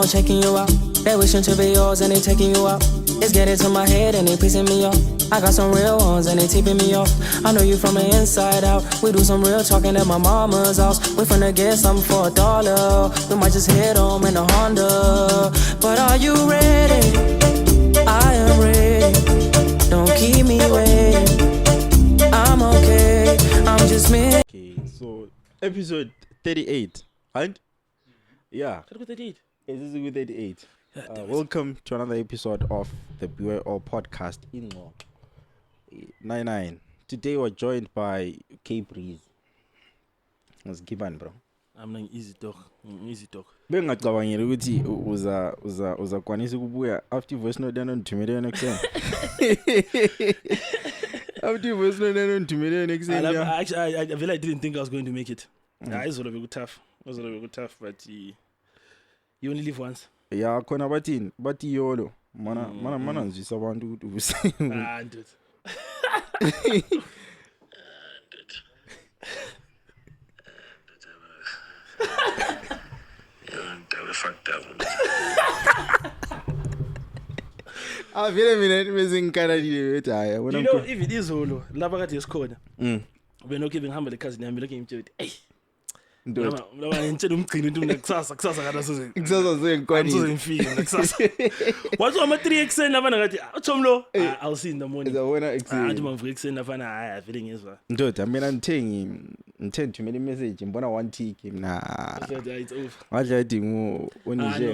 checking you out. They wishing to be yours and they taking you out. It's getting to my head and they pissing me off. I got some real ones and they tipping me off. I know you from the inside out. We do some real talking at my mama's house. We finna get something for $1. We might just hit home in a Honda. But are you ready? I am ready. Don't keep me waiting. I'm okay. I'm just me. Okay, so episode 38, right? Yeah. 38. This is 38. Welcome to another episode of the ByoPodcast in 99. Today we're joined by Kbrizzy. What's given, bro? I'm like easy talk. Bengacabangela ukuthi uza kwanisa ukubuya after voice note then Tumelo next time. After voice note then Tumelo next time. Actually, I feel like I didn't think I was going to make it. Yeah, it's a little bit tough. But you only live once. Yeah, khona bathi yolo. Mana nzisa abantu ukuthi use. Dude. Fucked up. I feel a minute missing kind of you know, if it is Holo, Labagati is called. We're not giving humble the cousin. I'm looking into it. Hey, what's on my 3XN? Tumelo, I'll see in the morning. I'm feeling is dude, I mean, I'm intend to make message in one tick. Nah, I think when you say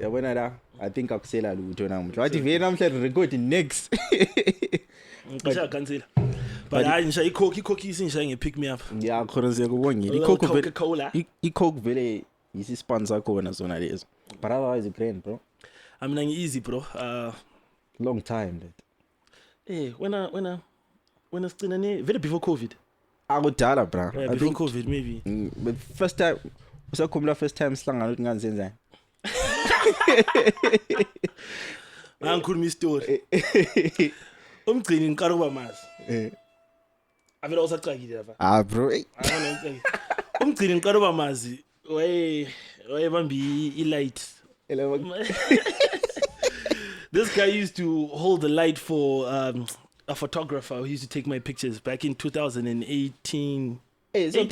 when I think I'll say that what if I'm recording next? I can't say. But I enjoy cookies and pick me up. Yeah, Coca-Cola. Coke very easy sponsor corner zone is. But otherwise great, bro. I'm not easy, bro. Long time that. Hey, when I still very before COVID. I would tell bro. Yeah, before COVID maybe. But first time first time slang out nganzenza. Man could me story. Mgcini nkaruba mazi. Avela usaqakile lapha. Bro. Mgcini nkaruba mazi. Waye bambi light. This guy used to hold the light for a photographer who used to take my pictures back in 2018. Hey, so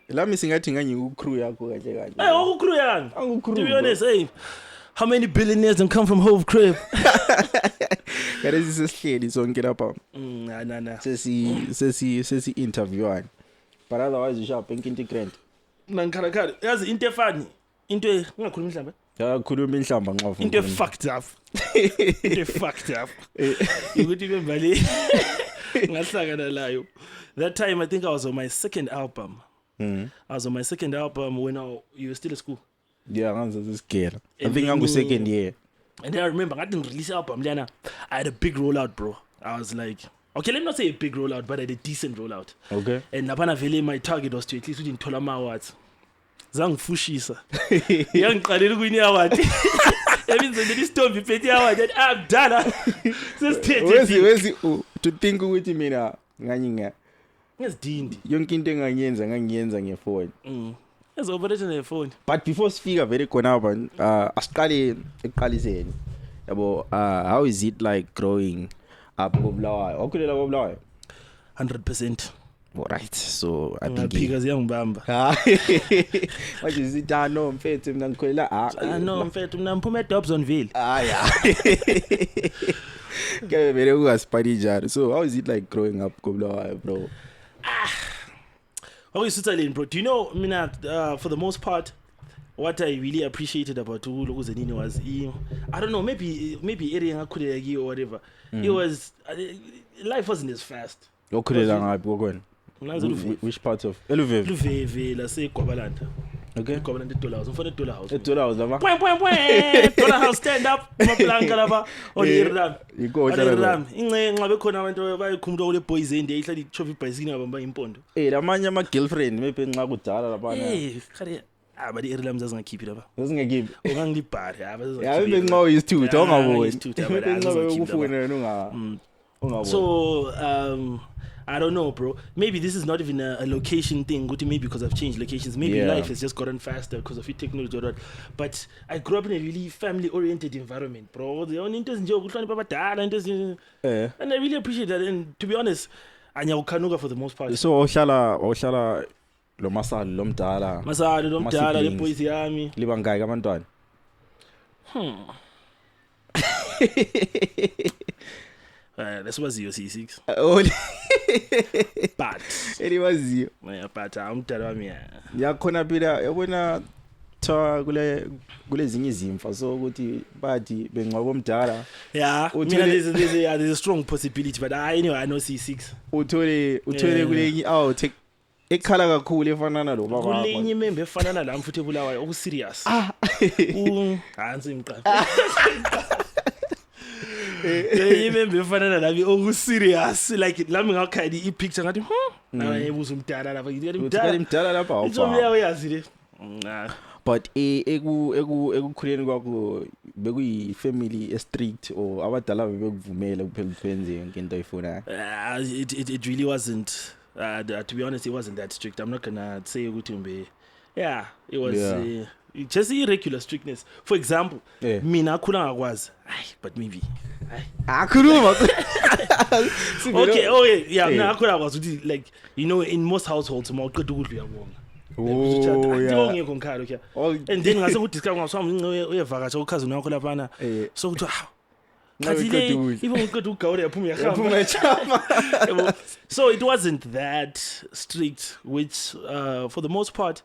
let me sing crew yakho kahle kahle. Hey, crew yang. To be honest, hey. How many billionaires them come from Hove crib? This is shady song get up. Nah. Sesi interview. But otherwise you shall pink integrate. Nankharakhala. Yazi into efani. Into ungakhuluma mhlamba. Ya khuluma inhlamba ngafu. Into fucked up. Into fucked up. Ukuthi bembali. Ngahlangana layo. That time I think I was on my second album. I was on my second album when you were still at school. Yeah, I was scared. I think I'm second year. And then I remember I didn't release album. I had a big rollout, bro. I was like, okay, let me not say a big rollout, but I had a decent rollout. Okay. And Napana Vele, my target was to at least win Tolama Awards. Zang Fushisa. Young Kadiruini Award. That means that this don't be petty award. I'm done. Where's to think with him in a Nanya? Yes, Dean. Young Kintanganyenza and your phone. Yes, operation on your phone. But before speaker very konaban, Askali said about how is it like growing up Goblawa? Okay, Goblawa. 100%. Right, so I think because young Bamba. What is it? I know I'm fed to Nankola. I know I'm fed to Nampumet Dobs on Ville. Yeah. So how is it like growing up Goblawa, bro? How is Switzerland, bro? Do you know, for the most part, what I really appreciated about Tumelo Zenini was, I don't know, maybe area or whatever. It was life wasn't as fast. Which part of Eluve, let's say Kobalanda. Okay. Kobalanda $2. I'm for the $2 house. $2 house, stand up. On the Iram. You go Iram. Ngabe khona abantu bayikhumula kule boys end ehlala ichofi bicycle ngabamba impondo. Lamanye ama girlfriend maybe nxa kudala lapha. Khare but the Iram zazingakhiphi lapha. Zazingakhiphi. Ongangilibhare yeah, nxa is two ungaboni. So I don't know, bro. Maybe this is not even a location thing. Maybe because I've changed locations. Maybe life has just gotten faster because of technology or that. But I grew up in a really family-oriented environment, bro. The only interest in and I really appreciate that. And to be honest, Anyaukanuga for the most part. So Oshala lo masali lo mdala. Masali lo mdala le boys yami. Liba ngaki abantwana? That's what C6. But eliwaziyo. But umdala wami yakhona phela yabona tha kulezinye izimfa so ukuthi bathi bengcwaba omdala. There's a strong possibility, but I know C6. Uthole kulenye take ekhala kakhulu efana nalo baba wakho. Kulenye member efana nalami futhi ebulawayo oku serious. Hansi imqa. Member efana nalami oku serious like lami ngakhadi ipicture ngathi na yebuza umdala lapha ngithi umdala lapha awufa. Uzobuya uyazi le. But ekukhuleni kwakho bekuyi family strict or abadala bebekuvumela kuphela ukwenze yonke into oyifuna. It really wasn't. To be honest, it wasn't that strict. I'm not gonna say ukuthi it was just irregular strictness. For example, mina akhula ngakwazi. But maybe akhuluma. Okay, mina akhula ngakwazi ukuthi like in most households mawuqeda ukudla uyabonga. And then ngase ngudiscuss ngaswami uyevakatsha ukhazini wakho laphana so kuthi so it wasn't that strict, which for the most part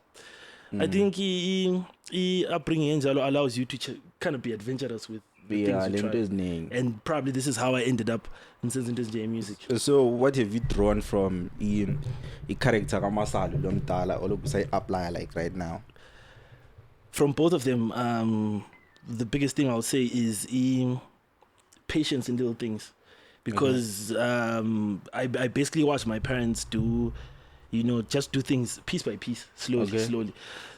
I think upbringing enjalo allows you to kind of be adventurous with the things you try. And probably this is how I ended up in J music. So what have you drawn from a character kaMasalo lo mdala or look say apply like right now? From both of them, the biggest thing I'll say is patience in little things, because I basically watched my parents do, just do things piece by piece, slowly.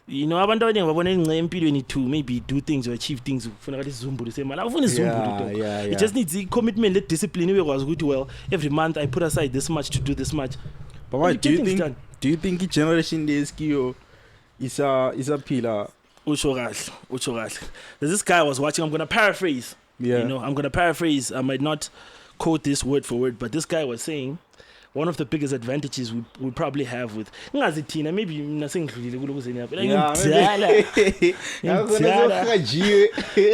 Abantu abaningi babona ingce empilweni to maybe do things or achieve things ufuna ukuthi izumbulu semali awufuni izumbulu it just needs commitment le discipline uyekwazi ukuthi well every month I put aside this much to do this much. But what do you think generation leskiyo isaphila usho kahle? There's this guy I was watching, I'm going to paraphrase. I'm going to paraphrase. I might not quote this word for word, but this guy was saying one of the biggest advantages we probably have with maybe nasengidlulile kulokuzeni yapha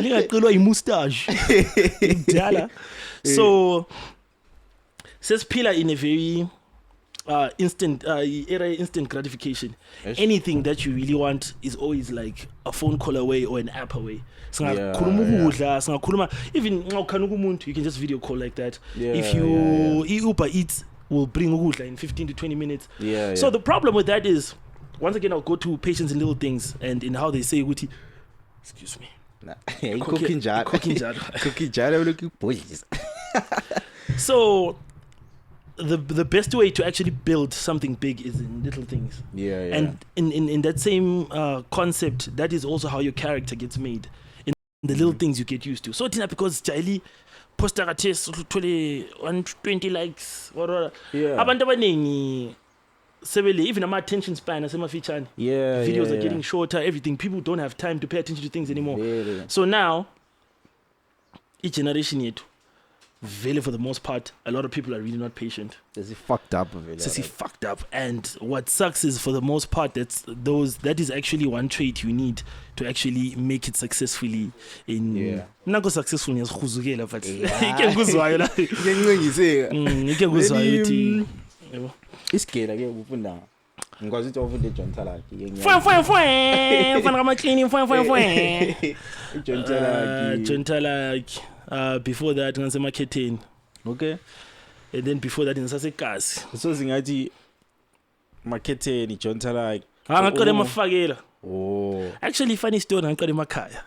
ngiyaqelwa imustache ngidala. So sesiphila in a very instant gratification. Anything that you really want is always like a phone call away or an app away. Even you can just video call like that. If you Uber Eats will bring ukudla in 15 to 20 minutes. So the problem with that is, once again, I'll go to patience in little things and in how they say ukuthi, excuse me. Cooking jar. So the best way to actually build something big is in little things. And in that same concept, that is also how your character gets made. In the little things you get used to. So because Charlie poster a test 120 likes or abantu abaningi sebele even my attention span asemafitshane. Videos are getting shorter, everything. People don't have time to pay attention to things anymore. So now each generation yet really, for the most part, a lot of people are really not patient. Is it fucked up? Fucked up. And what sucks is, for the most part, that is actually one trait you need to actually make it successfully in not successful as khuzukela but ikenguzwayo la ikenguzwayo uthi isigela ke ufunda ngikwazi ukuthi ufunde John Talaki ke ufana kama cleaning John Talaki. Before that ngasemarketeni. Okay. And then before that ngisasegasi. So singathi marketeni John Talaki. Ngaqale emafakela. Actually funny story, ngaqale emakhaya.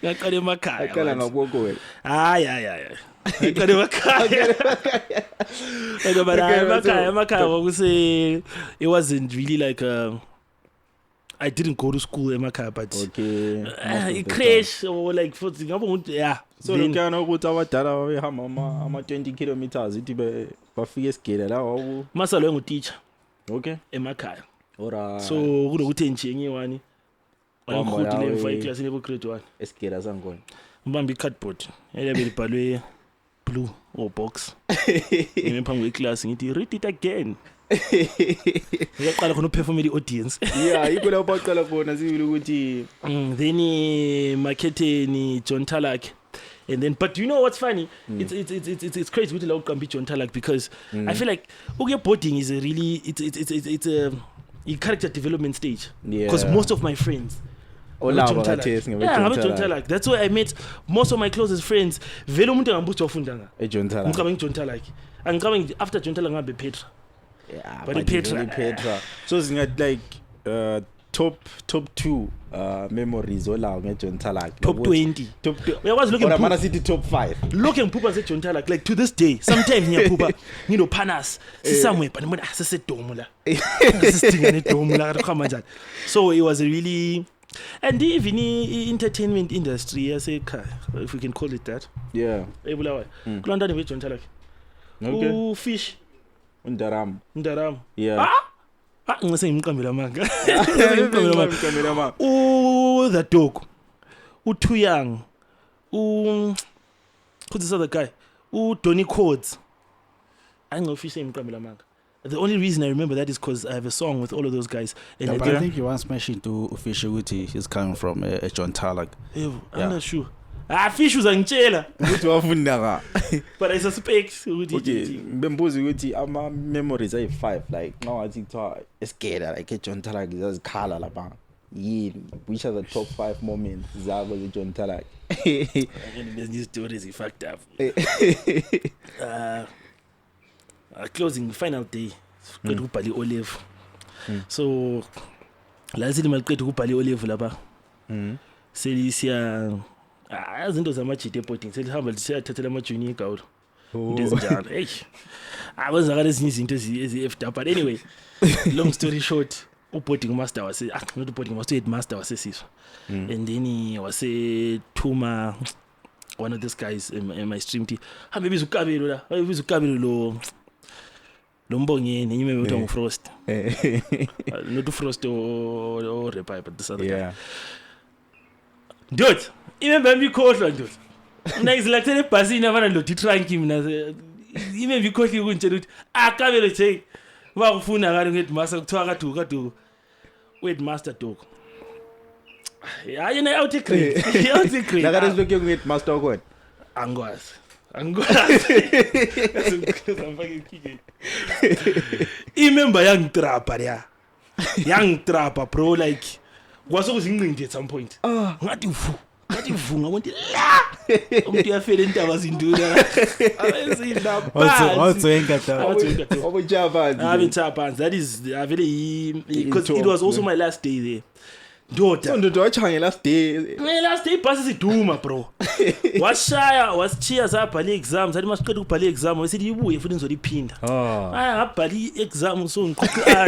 Ngaqala ngakoko wena. Hayi. Ngaqale emakhaya. Emakhaya wakuse it wasn't really like I didn't go to school emakhaya, but okay crash or like yeah. so lokuyana ukuthi abadala babehamba ama 20 kilometers ithi bafike esigela la wawu masalo nguteacher okay emakhaya. Alright. So kunokuthi njengiwani wayengkhudile mfa iclass level grade 1 esigela sangona mbamba i-cardboard elebe libhalwe blue or box ngime phambi kweclass ngithi read it again. Ngiyaqala khona uperform i-audience. Yeah, yikho lapho baqala khona sibili ukuthi then marketing John Talak. And then, but you know what's funny? It's crazy with the Kambi John Talak because I feel like boarding is a really it's a character development stage. Because most of my friends. John Talak. That's why I met most of my closest friends. Vele umuntu ngambuza ufundanga. John Talak. Ngicabanga John Talak. Angicabanga after John Talak ngabe Petra. Yeah, but Petra. So it's like top 2 memories olawo ngeJohn Talak. Top 20. Uyakwazi look at City top 5. Look at Pupa se John Talak like to this day. Sometimes ngiyaphupha ngino Phanas somewhere but ngibona sesedomo la. Sisidinga nedomo la khama njani. So it was a really and even entertainment industry yasekhaya if we can call it that. Yeah. Ebulawayo. Kulondani we John Talak. Okay. Fish. Ndaram. Yeah. Ngise ngimqambela manga. The dog. Too young. Who's this other guy? Donny Codes. I know if you say ngimqambela manga. The only reason I remember that is because I have a song with all of those guys. And but I think you once mentioned to Fish Uti is coming from John Talak. I'm not sure. Fish was angitshela. Ukuthi wafunda but I suspect ukuthi bembuza ukuthi ama memories ay 5 like now I think escared like John Talak izikhala lapha yini which are the top 5 moments zabo ze John Talak. These stories he fucked up. Closing final day qeda ukubhala iOlive. So la sithi maliqeda ukubhala iOlive lapha selisiya izinto zamajite boarding selihamba lisiyathathela amajunior igawulo into ezinjalo hey akwenzakala ezinye izinto ezi-effed up but anyway long story short boarding master wase not boarding master headmaster wasesizwa and then he wasethuma one of these guys in my stream team hambe biza ukabelo la biza ukabelo lo mbongeni nyime uthi nguFrost not uFrost or Repai but this other guy dude imembe mikhohlwa dude mina ngizilethele ebhasini abana lo trunk mina imembe ikhohli kunjena ukuthi akabelo nje bakufuna ngalo ngeheadmaster kuthiwa kadu headmaster dog hayi na out grade la kada lokho ngeheadmaster okona angwazi imember young trapper bro like kwasokuzinqindi at some point ngathi vunga wonke la umuntu uyafela intaba zinduna abezinda Japan that is very because it was also my last day there ndoda wachanga last day bus siduma bro washiya zabhala exams athi masiqeda ukubhala exam wesithi ibuye futhi ngizoliphinda ngabhala exam so ngiqoqa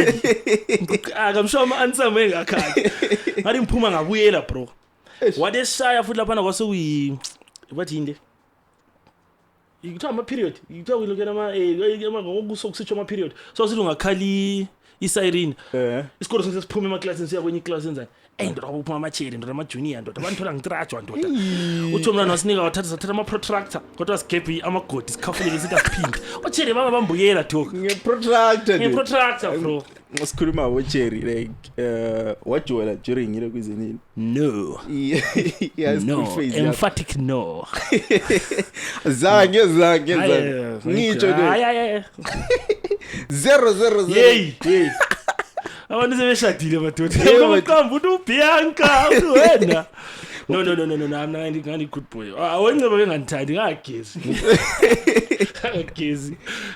ngisho ama answer mengakhaya ngathi ngiphuma ngabuyela bro wadeshaya futhi lapha kwasokuyi bathi inde ikuthiwa ama period ikuthiwa uyilokela ama ngokusitsho ama period so sithi ungakhali isiren isikolo sesiphuma emaklasini siya kwenye iclass enzani ndoda uphuma amacheri ndoda amajunior ndoda abanthola ngitrajwa ndoda uthi umntwana wasinika wathatha ama protractor kodwa sigebhi amagodi sikhafuleke sikaphinde ocheri baba bambuyela dog ngeprotractor bro ngosikhuluma wocherry like wajola during ile kwizinini no yes no emphatic no zange ngitsho le 000 hey abantu sebeshadile madoda ngoqamba uthi uBianca wena no I'm not good boy awengcebe bengandithandi ngagezi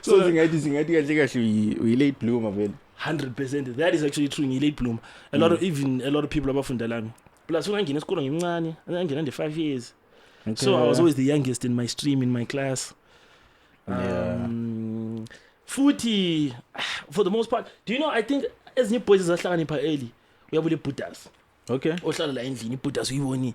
so singathi kahle we late bloomer vele 100% that is actually true in late bloom a lot of people abafunda lami plus ungangena esikolo ngimncane ngangena under 5 years so I was always the youngest in my stream in my class futhi for the most part do you know I think ezinye boys zahlakanipha early uyabule ibhudas Okay. ohlala la endlini ibhudas uyiboni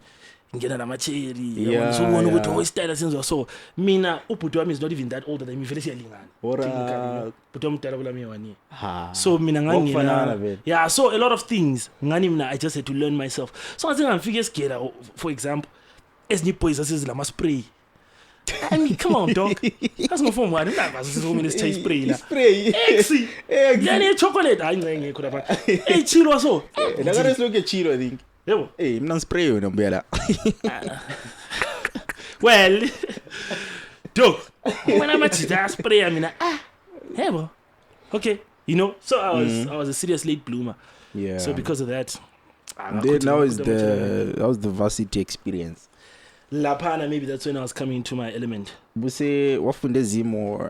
ngena namacheri Yeah, so ubona ukuthi yeah. oyistyle senziwa so mina ubhuti wami is not even that older than me vele siyalingana Ora. bhuti omdala kulami 1 year Ha. so mina Ngokufanana ngangina vele. yeah so a lot of things ngani mina I just had to learn myself so ngathi ngifike esigela for example ezinye boys asizilama spray I mean, come on, dog. That's no form one. That's so many taste spray la. Spray. Exi. Yani chocolate. Hayi ngeke khona pha. Eh chilo so. La ka resloke chilo I think. Yebo. Mina spray yona mbuyela. Well. Dog. When I'm at that spray I mean yebo. Okay. You know, so I was a serious late bloomer. Yeah. So because of that then that was the varsity experience. Lapana, maybe that's when I was coming into my element. Buse wafunde zimo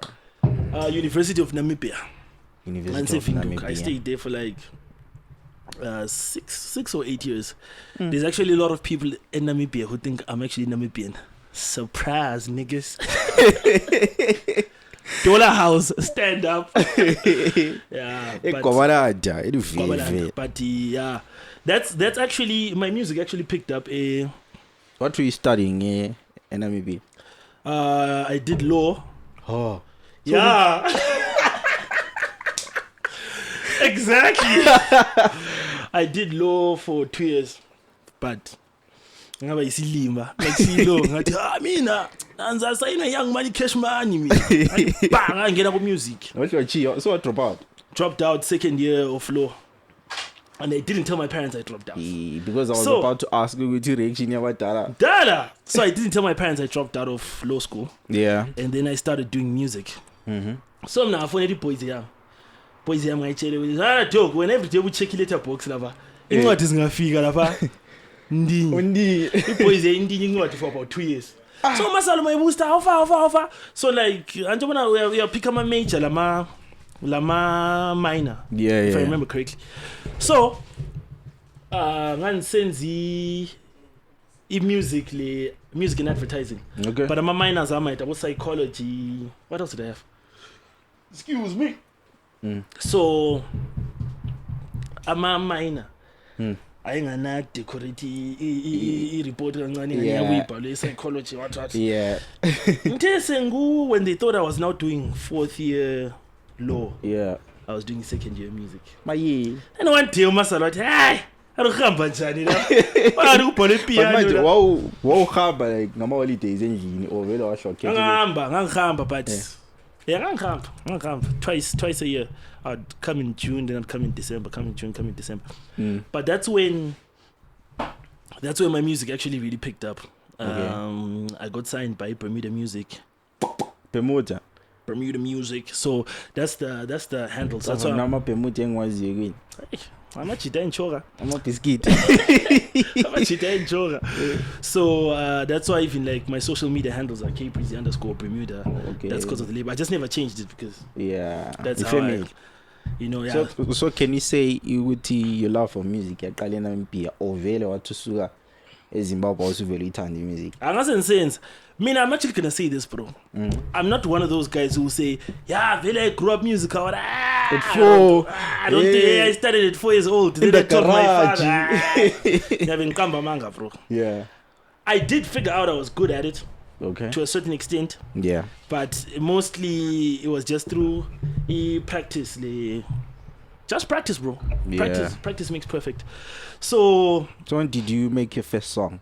University of Namibia. University of Namibia. I stayed there for like 6 or 8 years. There's actually a lot of people in Namibia who think I'm actually Namibian. Surprise, niggas. Dollar house, stand up. Yeah, but yeah, that's actually my music actually picked up a. What were you studying in Namibia? I did law. Oh. Yeah. Exactly. I did law for 2 years. But ngaba isilimba ngakisilo ngathi mina anza sayina young money cash money mina banga ngena ku music. What you so I dropped out second year of law. And I didn't tell my parents I dropped out. Because I was about to ask you what reaction yabadala. Dala. So I didn't tell my parents I dropped out of law school. Yeah. And then I started doing music. So now I found the boys here. Boys here my dog whenever they would check letterbox lava. Incwadi zingafika lapha. Ndi. The boys here ndi incwadi for about 2 years. So masalo my booster how far. So like anjobona we are pick up my major lama minor. Yeah, if I remember correctly. So ngansenzi music and advertising. Okay. But my minors are my psychology. What else did I have? Excuse me. So I'm a minor. I ngana decorate report kancane ngiyabuyibhala psychology what. Yeah. Ntesengu when they thought I was now doing 4th year law. Yeah. I was doing 2nd year music. Maye. And one day umasala wathi hayi aruhamba njani la. Wari ubhole piano. Wow hamba like ngama holidays endlini or vele washoke. Ngangihamba but yeah ngangihamba twice a year. I'd come in June then I'd come in December, come in June, come in December. But that's when my music actually really picked up. Okay. I got signed by Bermuda Music. Bermuda Music. So that's the handle. So that's why I'm a chita in choga. I'm a biscuit. I'm a chita in choga. So that's why even like my social media handles are Kbrizzy _Bermuda. Okay. That's because of the label. I just never changed it because that's how I, yeah. So can you say your love for music yaqala eNamibia or vele wathusuka eZimbabwe usuvele ithanda music? Sense. I'm actually gonna say this, bro. I'm not one of those guys who say, yeah, I grew up music. I don't think I started at 4 years old. In the garage. Bro. Yeah. I did figure out I was good at it. Okay. To a certain extent. Yeah. But mostly it was just through practice. Just practice, bro. Yeah. Practice makes perfect. So when did you make your first song?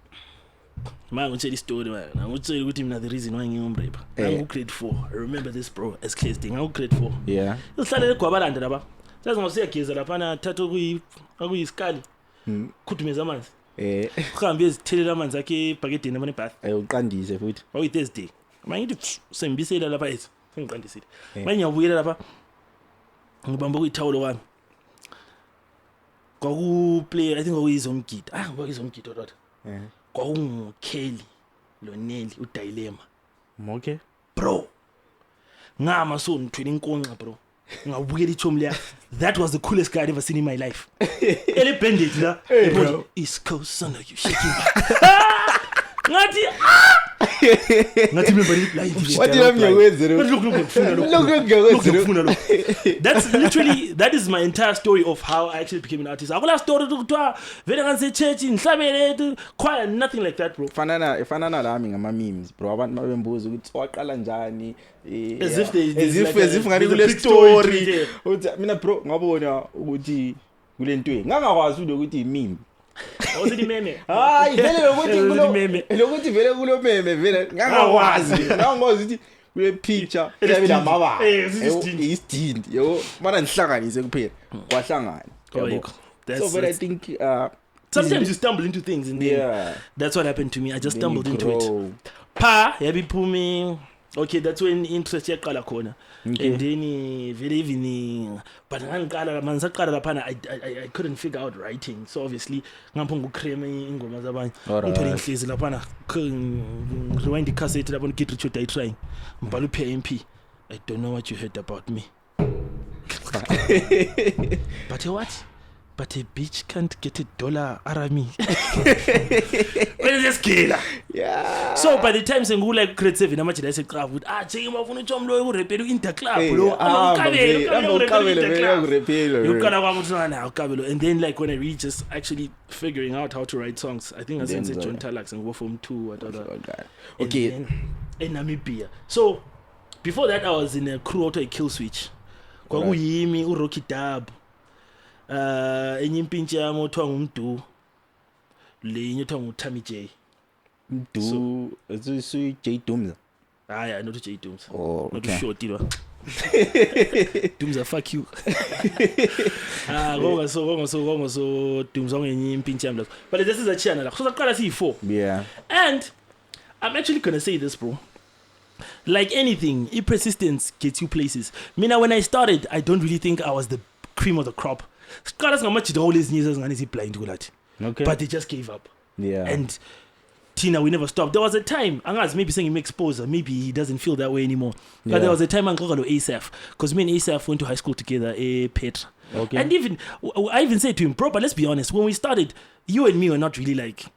Man, I'm tell the story, man. I'm tell you the reason why I'm grade 4. I remember this, bro. As clear as thing. I'm grade 4. Yeah. You started kwabalanda laba. That's what I say kids lapha na thatha kuyisikali. Kuthumeza amanzi. Uhambe ezithelelela amanzi akhe ebhakedeni abane bath. Uqandise futhi. Oyi Thursday. Mangithi sembisela lapha ethi. Ngiqandisile. Manje ngiyabuyela lapha. Ngibamba kuyithawulo wami. Kwakuplay I think kwakuyizomgida. Kwakuyizomgida dot. KwakunguKelly Loneli uDilema. Okay. Bro. Ngama so ngithwele inkonxa bro. Ngabukela iThom leya. That was the coolest guy I've ever seen in my life. Ele bandage la. Bro. East Coast son, you shaking back. ngathi ngathi mina live What did that's literally that is my entire story of how I actually became an artist. Akula story ukuthiwa vele ngase church inhlabele choir, nothing like that, bro. Fanana lami ngama memes, bro. Abantu babembuza ukuthi waqala njani, as if ngani kule story. Mina bro ngabona ukuthi kule ntwe ngangakwazi ukuthi meme. Awuthi meme. Hayi vele lokuthi vele kulo meme vele ngangakwazi ukuthi kule picture yabe lamabala isidindi yabo mana nihlanganise kuphela kwahlangana yabo. So but I think sometimes you stumble into things and then that's what happened to me. I just stumbled into it. Yabi phumi. Okay, that's when interest yaqala khona. And then very evening, but ngiqala manje saqala lapha I couldn't figure out writing. So obviously ngaphonga ucreme ingoma zabanye. Ngithola inhliziyo lapha rewind the cassette lapha Kid Richard I trying. Mbhala uPMP. I don't know what you heard about me. But what? But a bitch can't get $1 arami. When is this killer? Yeah. So by the time sengu like grade 7 amathi la seclub with cheke mafuna uTomlo ukurepela uInterclub lo ukabelo and then like when I read just actually figuring out how to write songs, I think I sent John Talax and go from 2 whatever. Okay. In Namibia. So before that I was in a crew auto kill switch. Kwakuyimi uRocky Dub. Enye impintshi yami othiwa ngumdu lenye othiwa nguTammy J. Mdu so J Dumza. Hayi not J Dumza. Oh, not short lo. Dumza fuck you. Konga so Dumza ngenye impintshi yami lapho. But this is a channel la. So saqala siyi4. Yeah. And I'm actually going to say this, bro. Like anything, persistence gets you places. Mina when I started, I don't really think I was the cream of the crop. Okay. But they just gave up. Yeah. And Tina, we never stopped. There was a time, Angas maybe saying he makes exposure, maybe he doesn't feel that way anymore. But there was a time Angalo ASAF, because me and ASAF went to high school together, Petra. Okay. And I even said to him, bro, but let's be honest, when we started, you and me were not really like,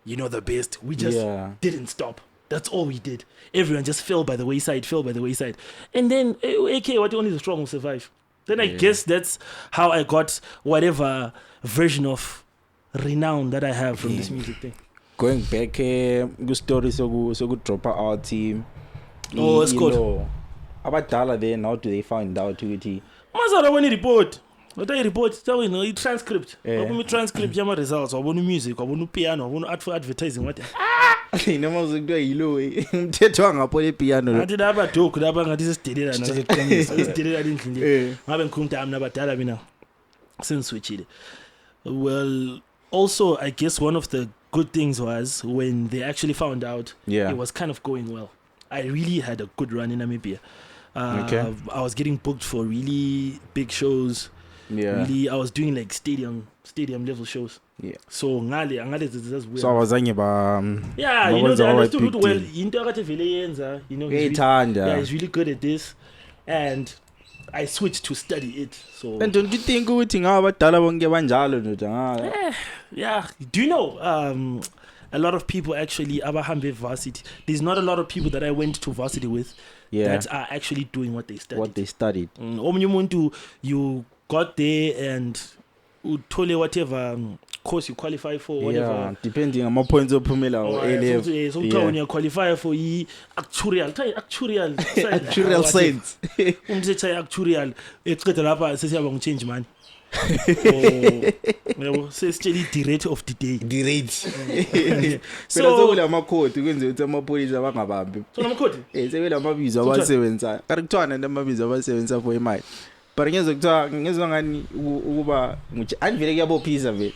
the best. We just didn't stop. That's all we did. Everyone just fell by the wayside. And then, what only the strong will survive. Then I guess that's how I got whatever version of renown that I have from this music thing. Going back to story so good drop out team. Oh, it's good. Abadala then how do they find out ukuthi? Mazara when report. What I report, so transcript. Wabona transcript yama results, wabona music, wabona piano, wabona art for advertising what. Noma uzokuthiwa yilo umthetho wangapho le piano lo. Ngathi laba doku laba ngathi sesidelela naseqinisa. Sesidelela endlini. Ngabe ngikhuluma ami nabadala mina. Senswitchile. Well, also I guess one of the good things was when they actually found out it was kind of going well. I really had a good run in Namibia. I was getting booked for really big shows. Really, I was doing like stadium level shows. So ngale that's weird. So abazange ba they understood well into akathe vele yenza, he's really good at this, and I switched to study it. So and don't you think ukuthi ngaba abadala bonke banjalo nje do you know a lot of people actually abahambe varsity, there's not a lot of people that I went to varsity with that are actually doing what they studied. Omunye umuntu you got there and uthole whatever course you qualify for, whatever. Depending on my points of Tumelo or A-level. So when you qualify for actuarial science. Actuarial. It's got a says you change man. So still the rate of the day. The rate. So ama code ukwenza ukuthi amapolice abangabambi. So ama code. Sebele amabizo abasebenza. Karikutwana namabizo abasebenza for imali. But ngezwe ngani ukuba andivele kuyabophisa vele.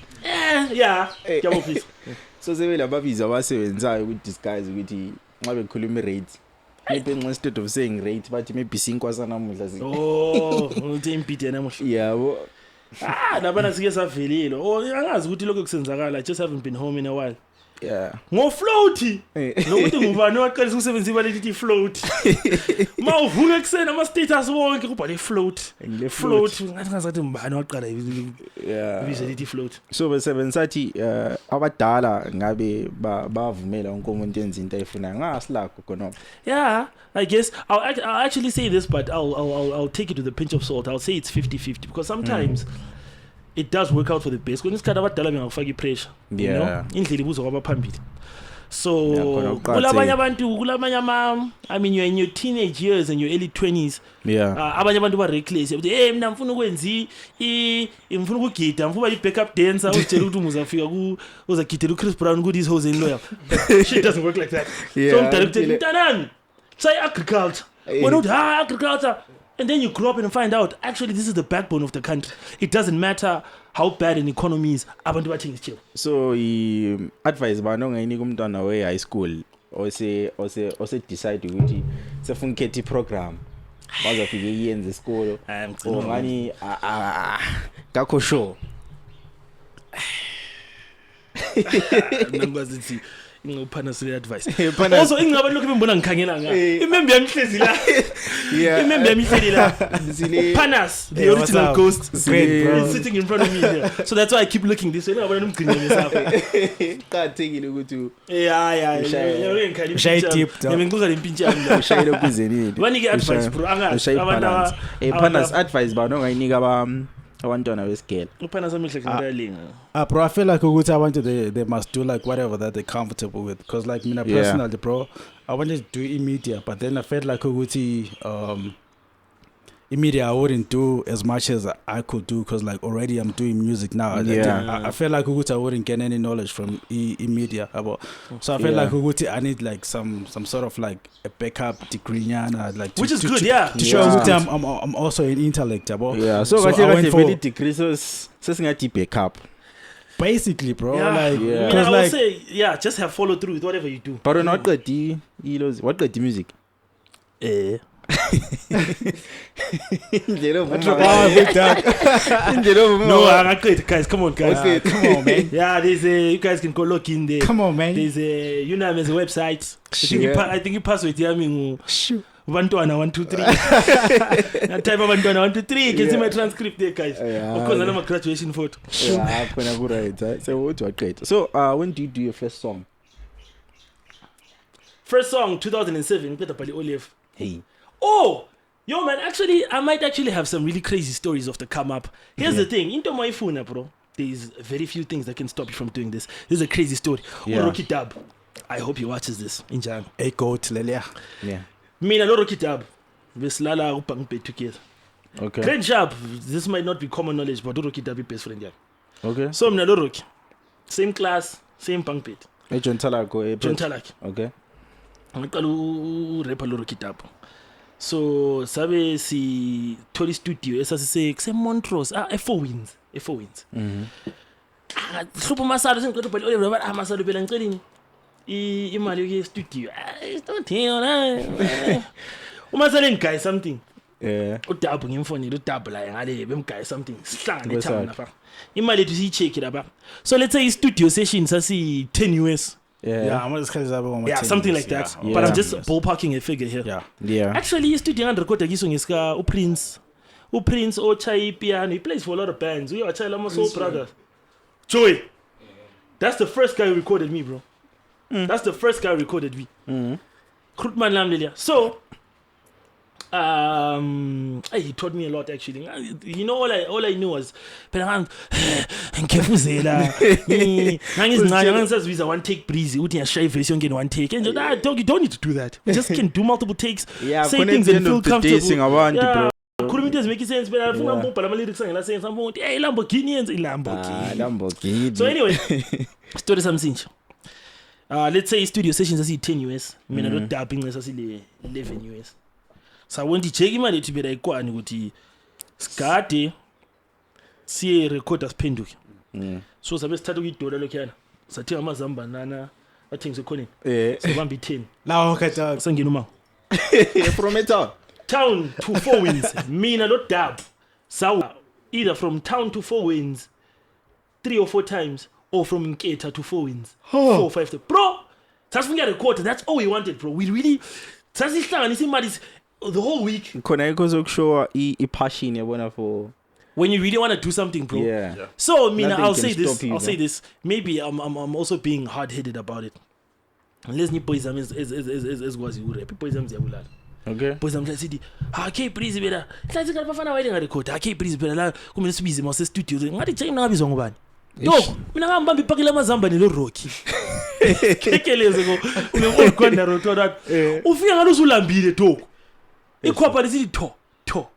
Kuyabophisa. So sebele ababizo abasebenzayo ukuthi disguise ukuthi ngabe khuluma rate. Maybe instead of saying rate but maybe 5 kwasanamuhla zi. Uthi impide namuhla. Yabo. Labana sike savelile. Angazi ukuthi lokho kusenzakala. I just haven't been home in a while. yeah ngofloaty nokuthi ngubani waqalisa ukusebenzisa imali lithi float mawuvuka ekseni ama status wonke kubhale float ngathi mbani waqala ibizo lithi float. So besebenzathi abadala ngabe bavumela wonke umuntu enza into ayifuna ngasilakho khona. Yeah, I guess I'll actually say this, but I'll take it with a pinch of salt. I'll say it's 50-50 because sometimes it does work out for the best. When it's kind of abadala bengakufaki pressure, you know, indlela ibuzwa kwabaphambili. So kulabanye abantu I mean you're in your teenage years and your early 20s. Abanye abantu ba reckless. Hey mina ngifuna ukwenza ngifuna ukugida, ngifuna uba backup dancer utshela ukuthi uzafika uzagidela uChris Brown ukuthi his hoes in lawyer. Shit doesn't work like that. So I'm directing mntanami try agriculture. When you agriculture and then you grow up and find out actually this is the backbone of the country. It doesn't matter how bad an economy is, abantu bathini chill. So advice bani ongayinika umntwana we high school ose decide ukuthi sefuna ukhetha program bazofika yenze isikolo ngani kakho show ngikwazi Phanas advice. Also ingaba lokho bembona ngikhangela ngayo. Imembe yamhlezi la. Imembe yamhlezi la. Phanas, the original ghost, is sitting in front of me here. So that's why I keep looking this way. Ngabona Mgcini ngesapha. Qhathekile ukuthi yeah. Ushaye tip. Ngimengquza lempintshi yami la. Ushayile kuzenini. Banike advice bro. Angazi abantu Phanas advice bani ongayinika abantwana besigela. Phanas amihle ngiralinga. Bro, I feel like I want to they must do like whatever that they're comfortable with. Because like me personally, bro, I wanted to do immediate, but then I felt like immediate I wouldn't do as much as I could do because like already I'm doing music now. I felt like I wouldn't get any knowledge from immediate. So I felt like I need like some sort of like a backup degree, like which is good, to show I'm also an intellect. Yeah, so I went for degree, so singathi backup. Basically, bro. I would say, just have follow through with whatever you do. But not what the music? No, I'm great, guys. Come on, guys. Come on, man. Yeah, you guys can go look in there. Come on, man. There's a there's a website. I think you pass with Yami. Bantwana 1 2 3. That type of Bantwana 1 2 3. You can see my transcript there, guys. Of course, I'm a graduation photo. So what great. So when do you do your first song? First song 2007. Olive. Hey. Oh, yo man, actually I might actually have some really crazy stories of the come up. Here's the thing, into my phone, bro. There's very few things that can stop you from doing this. This is a crazy story. Rocky Dub. I hope he watches this. Injang. Hey goat Lelia. Yeah. Mina lo Rocky Dub. Beslala upangpe together. Okay. Great job. This might not be common knowledge, but Rocky Dub is best friend. Okay. So mina lo Rocky. Same class, same pangpet. John Talako. John Talaki. Okay. Ngicala rapper lo Rocky Dub. So sabe si Tori Studio esasise kuse Montrose F4 wins. Hlupho masalo sengiqeda ubhali Oliver masalo phela ngicela imali yokuya studio. Don't hear uma sale ngiguy something. Udab ngimfonile udab la ngale bemguy something. Sihlangane ethamba lapha. Imali ethu siyicheck lapha. So let's say studio session sasi 10 US. Something like that. Yeah. But I'm just ballparking a figure here. Yeah. Actually, studio and record kiso ngeska Prince ochai piano. He plays for a lot of bands. We are Chila Soul Brothers. Joey. That's the first guy who recorded me, bro. That's the first guy who recorded me. Krutman Lamlelia. So he taught me a lot actually. You know, all I knew was ngefuzela ngangizingane visa one take Kbrizzy uthi ngiyashaya version ngene one take and you don't need to do that. You just can do multiple takes, say things and feel comfortable. Khuluma into ezimake sense but afuna ngibhala ama lyrics angela sense ambo hey Lamborghini yenze Lamborghini. So anyway, story samsinje. Let's say studio sessions asi 10 US, mina lo dubbing asi 11 US. So when ndicheki imali ethi bela ikwani ukuthi sigade siye record asiphenduke. So sabe sithatha ukuyidola lokhana. Sathenga amazamba nana athengise khoneni. Sobamba i10. Lawo khatha sengena uma. From a town to 4 wins. Mina lo dub. So either from town to 4 wins 3 or 4 times or from Nketa to 4 Winds. 4, 5, bro. That's when we record. That's all we wanted, bro. We really. That's the whole week. Khona ikushow passion yabona for when you really want to do something, bro. Yeah. So I'll say this. Maybe I'm also being hard-headed about it. Unless ni boys is gwazi urep. Boys ziyabulala. Okay. Boys sithi Kbrizzy bela. Hlatsi kana bafana wayile ngarecord. Kbrizzy bela la kumele sibize mase studio. Ngathi Jay ngabizwa ngubani? Dok, mina ngambamba ipakile amazamba nelo Rocky. Kekeleze go. Unekonda roto that. Ufika ngalo usulambile dok. Ikhwapha lisithi tho.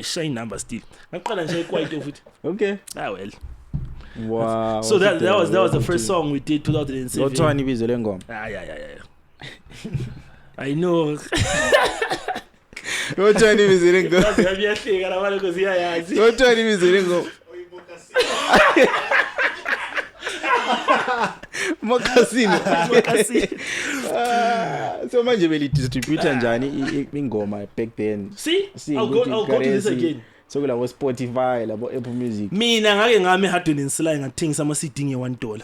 Shine number still. Ngaqala nje quiet futhi. Okay. Well. Wow. So that was the first song we did 2007. Lothwani ibizo lengoma. Yeah. I know. Lothwani ibizo lengoma. Yabiyahleka labale because iyayazi. Lothwani ibizo lengoma. Mgcini. So manje belidistributor njani ingoma back then? See, I'll go to this again. So kula Spotify labo Apple Music. Mina ngake ngame Hardon and Sly ngathengisa ama CD nge$1.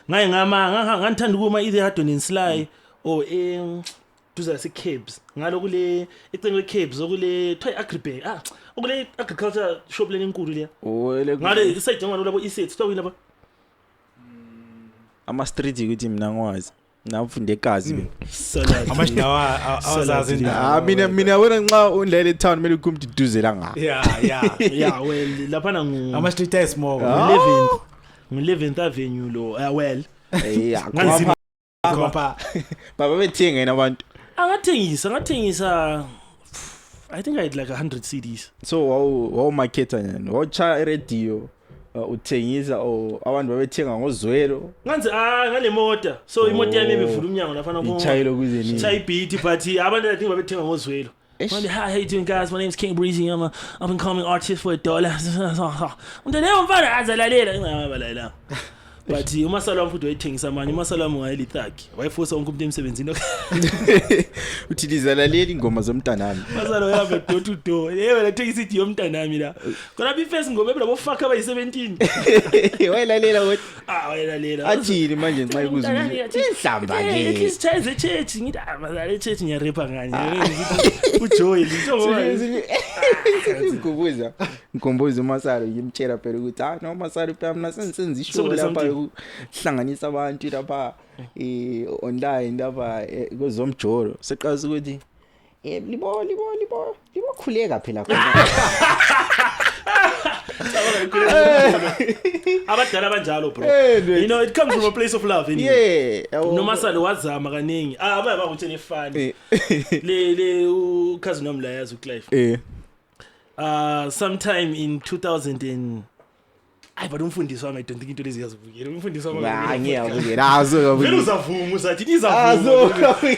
Ngaye ngithanda ukuma either Hardon and Sly or tuza se Kbs. Ngalo kule ecengwe Kbs okule toy agribay. Okule agriculture shop lenkulu le. Ngale isite ngalo labo isite stop lapha. Ama street ukuthi mina ngwazi. Nafunde ekazi mina. Amashindawa awazazi indawo. Mina wena nxa undlele town mele ukumthi duze la nga. Yeah, well lapha ama street is small. 11th Avenue lo. Well. Nganzima. Baba bethenga yena abantu. Ngathengisa I think I had like 100 CDs. So wow marketer yani. Wacha radio. Uthengisa abantu babethenga ngozwelo ngale mota so imoto yami bevula umnyango lafana ko ichayilo kuzeni ichayi beat but abantu I think babethenga ngozwelo. Hi, how you doing guys? My name is Kbrizzy. I'm an up and coming artist for $1. Umntana mfana azalalela but umasala wami futhi wayithengisa manje umasala wami wayelithaki wayefosa wonke umuntu emsebenzini uthidizalaleli ingoma zomntanami umasala uyahamba door to door yebo thengisa ithi yomntanami la khona bifest ngoma ebelabo fuck abayi17 wayelalela ukuthi wayelalela athini manje nxa ikuzwa inhlamba ke please try the church ngithi abazali church ngiyarepa ngani ujoy litho ngomboza umasala ngimtshela phela ukuthi no masala phela mina senze ishow lapha hlanganisa abantu lapha online lapha kozomjoro seqhaza ukuthi libo khuleka phela khona abadala abanjalo bro you know it comes from a place of love anyway noma sale wazama kaningi ababa ngutshela efani le ukhazi nomla yazi uClive sometime in 2000 and but umfundisi wami I don't think into lezi yazivukela umfundisi wami ngiyavukela azo vele uzavuma usathi izavuma for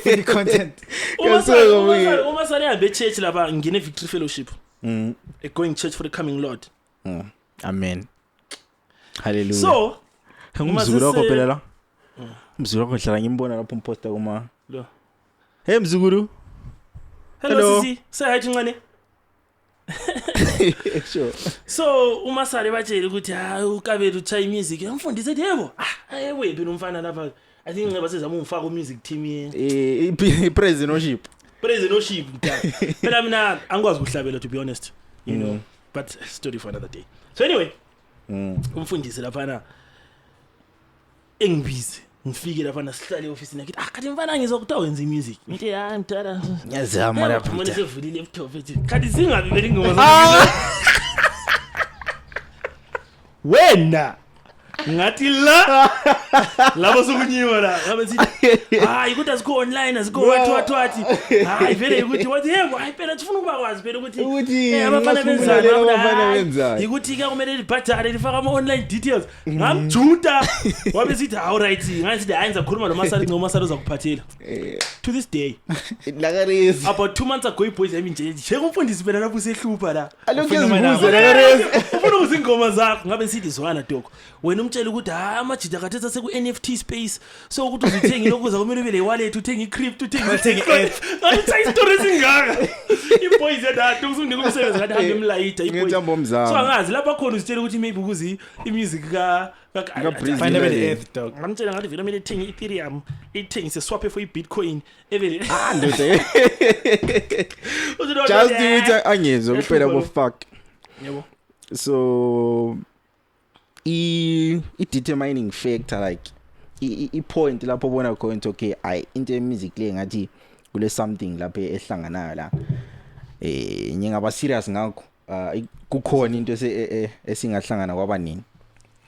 the content uma sale hambe church lapha ngine Victory Fellowship a going church for the coming Lord amen hallelujah so umzukulu wakho phela la umzukulu wakho hlala ngimbona lapho umposta kuma lo hey mzukulu hello sisi say hi ncane sure so umasale batshela ukuthi uKabela uchayi music ngimfundise ethi yebo wephi nomfana lapha I think ngaba sezama umfaka music team ye praise worship phela mina angikwazi ukuhlabela to be honest you know but story for another day so anyway umfundisi lapha na engibize ngifike lapha na sihlale office nakhe kanti mfana ngizokuthiwa wenza music ngithi mtala ngiyazama lapha mina sevulile laptop ethi kanti singabi vele ingoma wena ngathi la labo sokunyiwa la ngabe sithi ukuthi asikho online asikho wathi vele ukuthi wathi yebo phela sifuna ukuba kwazi phela ukuthi abafana benzani ukuthi ke kumele libhadale lifaka ama online details ngamjuda wabe sithi alright ngathi hayenza khuluma nomasali ngoma masali uzakuphathela to this day lakarezi about 2 months ago iboys yami nje kumfundisi phela lapho usehlupha la alokhu ngibuze lakarezi ufuna uzingoma zakho ngabe sithi zwana doko wena umtshela ukuthi amajita khathesi seku-NFT space so ukuthi uzithenge lokhu kuza kumele ube le-wallet uthenge i-crypto uthenge i-story ezingaka i-boys yadato kusuke umsebenzi ngathi hambe emlayita so angazi lapha khona uzitshela ukuthi maybe ukuze i-music finally earth dog ngamtshela ngathi vele kumele ithenge i-Ethereum ithengise swap for i-Bitcoin evele just ukuthi angezwe kuphela ko-fuck yebo so i-determining factor like i-point lapho bona khona ukuthi okay into ye-music le ngathi kule something lapho ehlanganayo la ngingaba serious ngakho kukhona into esingahlangana kwabanini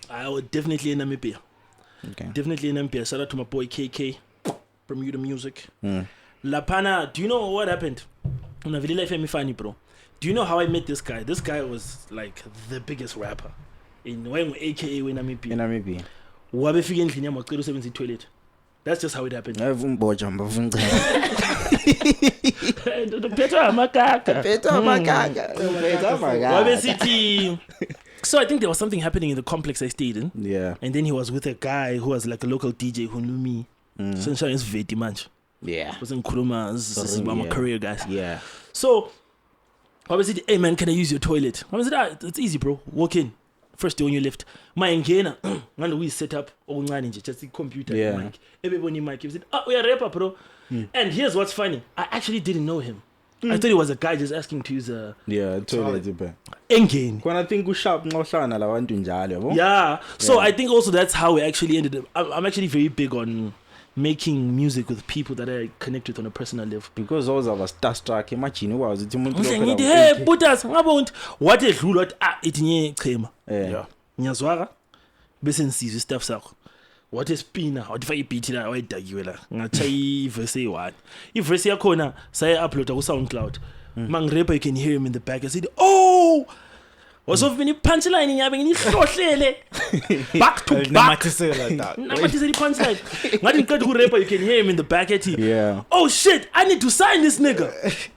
I would definitely in Namibia. Okay. Definitely in Namibia. Shout out to my boy KK from You the Music. Lapana, do you know what happened? Unavili life me funny, bro. Do you know how I met this guy? This guy was like the biggest rapper in AKA in Namibia. In Namibia. Wabe fika endlini yami wacela usebenza toilet. That's just how it happened. Avumboja mbavunca. Peter Makaka. Wabe city. So I think there was something happening in the complex I stayed in. Yeah. And then he was with a guy who was like a local DJ who knew me. Sunshine is Veti Manch. Yeah. Was in Kuruma. This is my career, guys. Yeah. So I was like, hey man, can I use your toilet? I was like, it's easy, bro. Walk in. First day on your left. My Ngena, and we set up just the computer mic. Everybody mic. He said, we are rapper, bro. And here's what's funny. I actually didn't know him. I thought he was a guy just asking to use a toilet. Engane. When I think we sharp ngohlana labantu njalo yabo. Yeah. So I think also that's how we actually ended up. I'm actually very big on making music with people that I connect with on a personal level. Because those of us starstruck, imagine ukwazi ukuthi umuntu lo hey butas ngabona what edlula wathi ithi nye chema. Yeah. Ngiyazwaka bese nsizwe stuff sakho. What is spinner? What if I beat la wayidakiwe la? Ngathi i-verse e1. I-verse yakhona saye upload ku SoundCloud. Mangirapper you can hear him in the back. I said, "Oh! Wasofini punchline ngiyabe ngihlohlele." Back to back. Namathisela punchline. Ngathi ngiqeda ku rapper you can hear him in the back ethi. Yeah. Oh shit, I need to sign this nigga.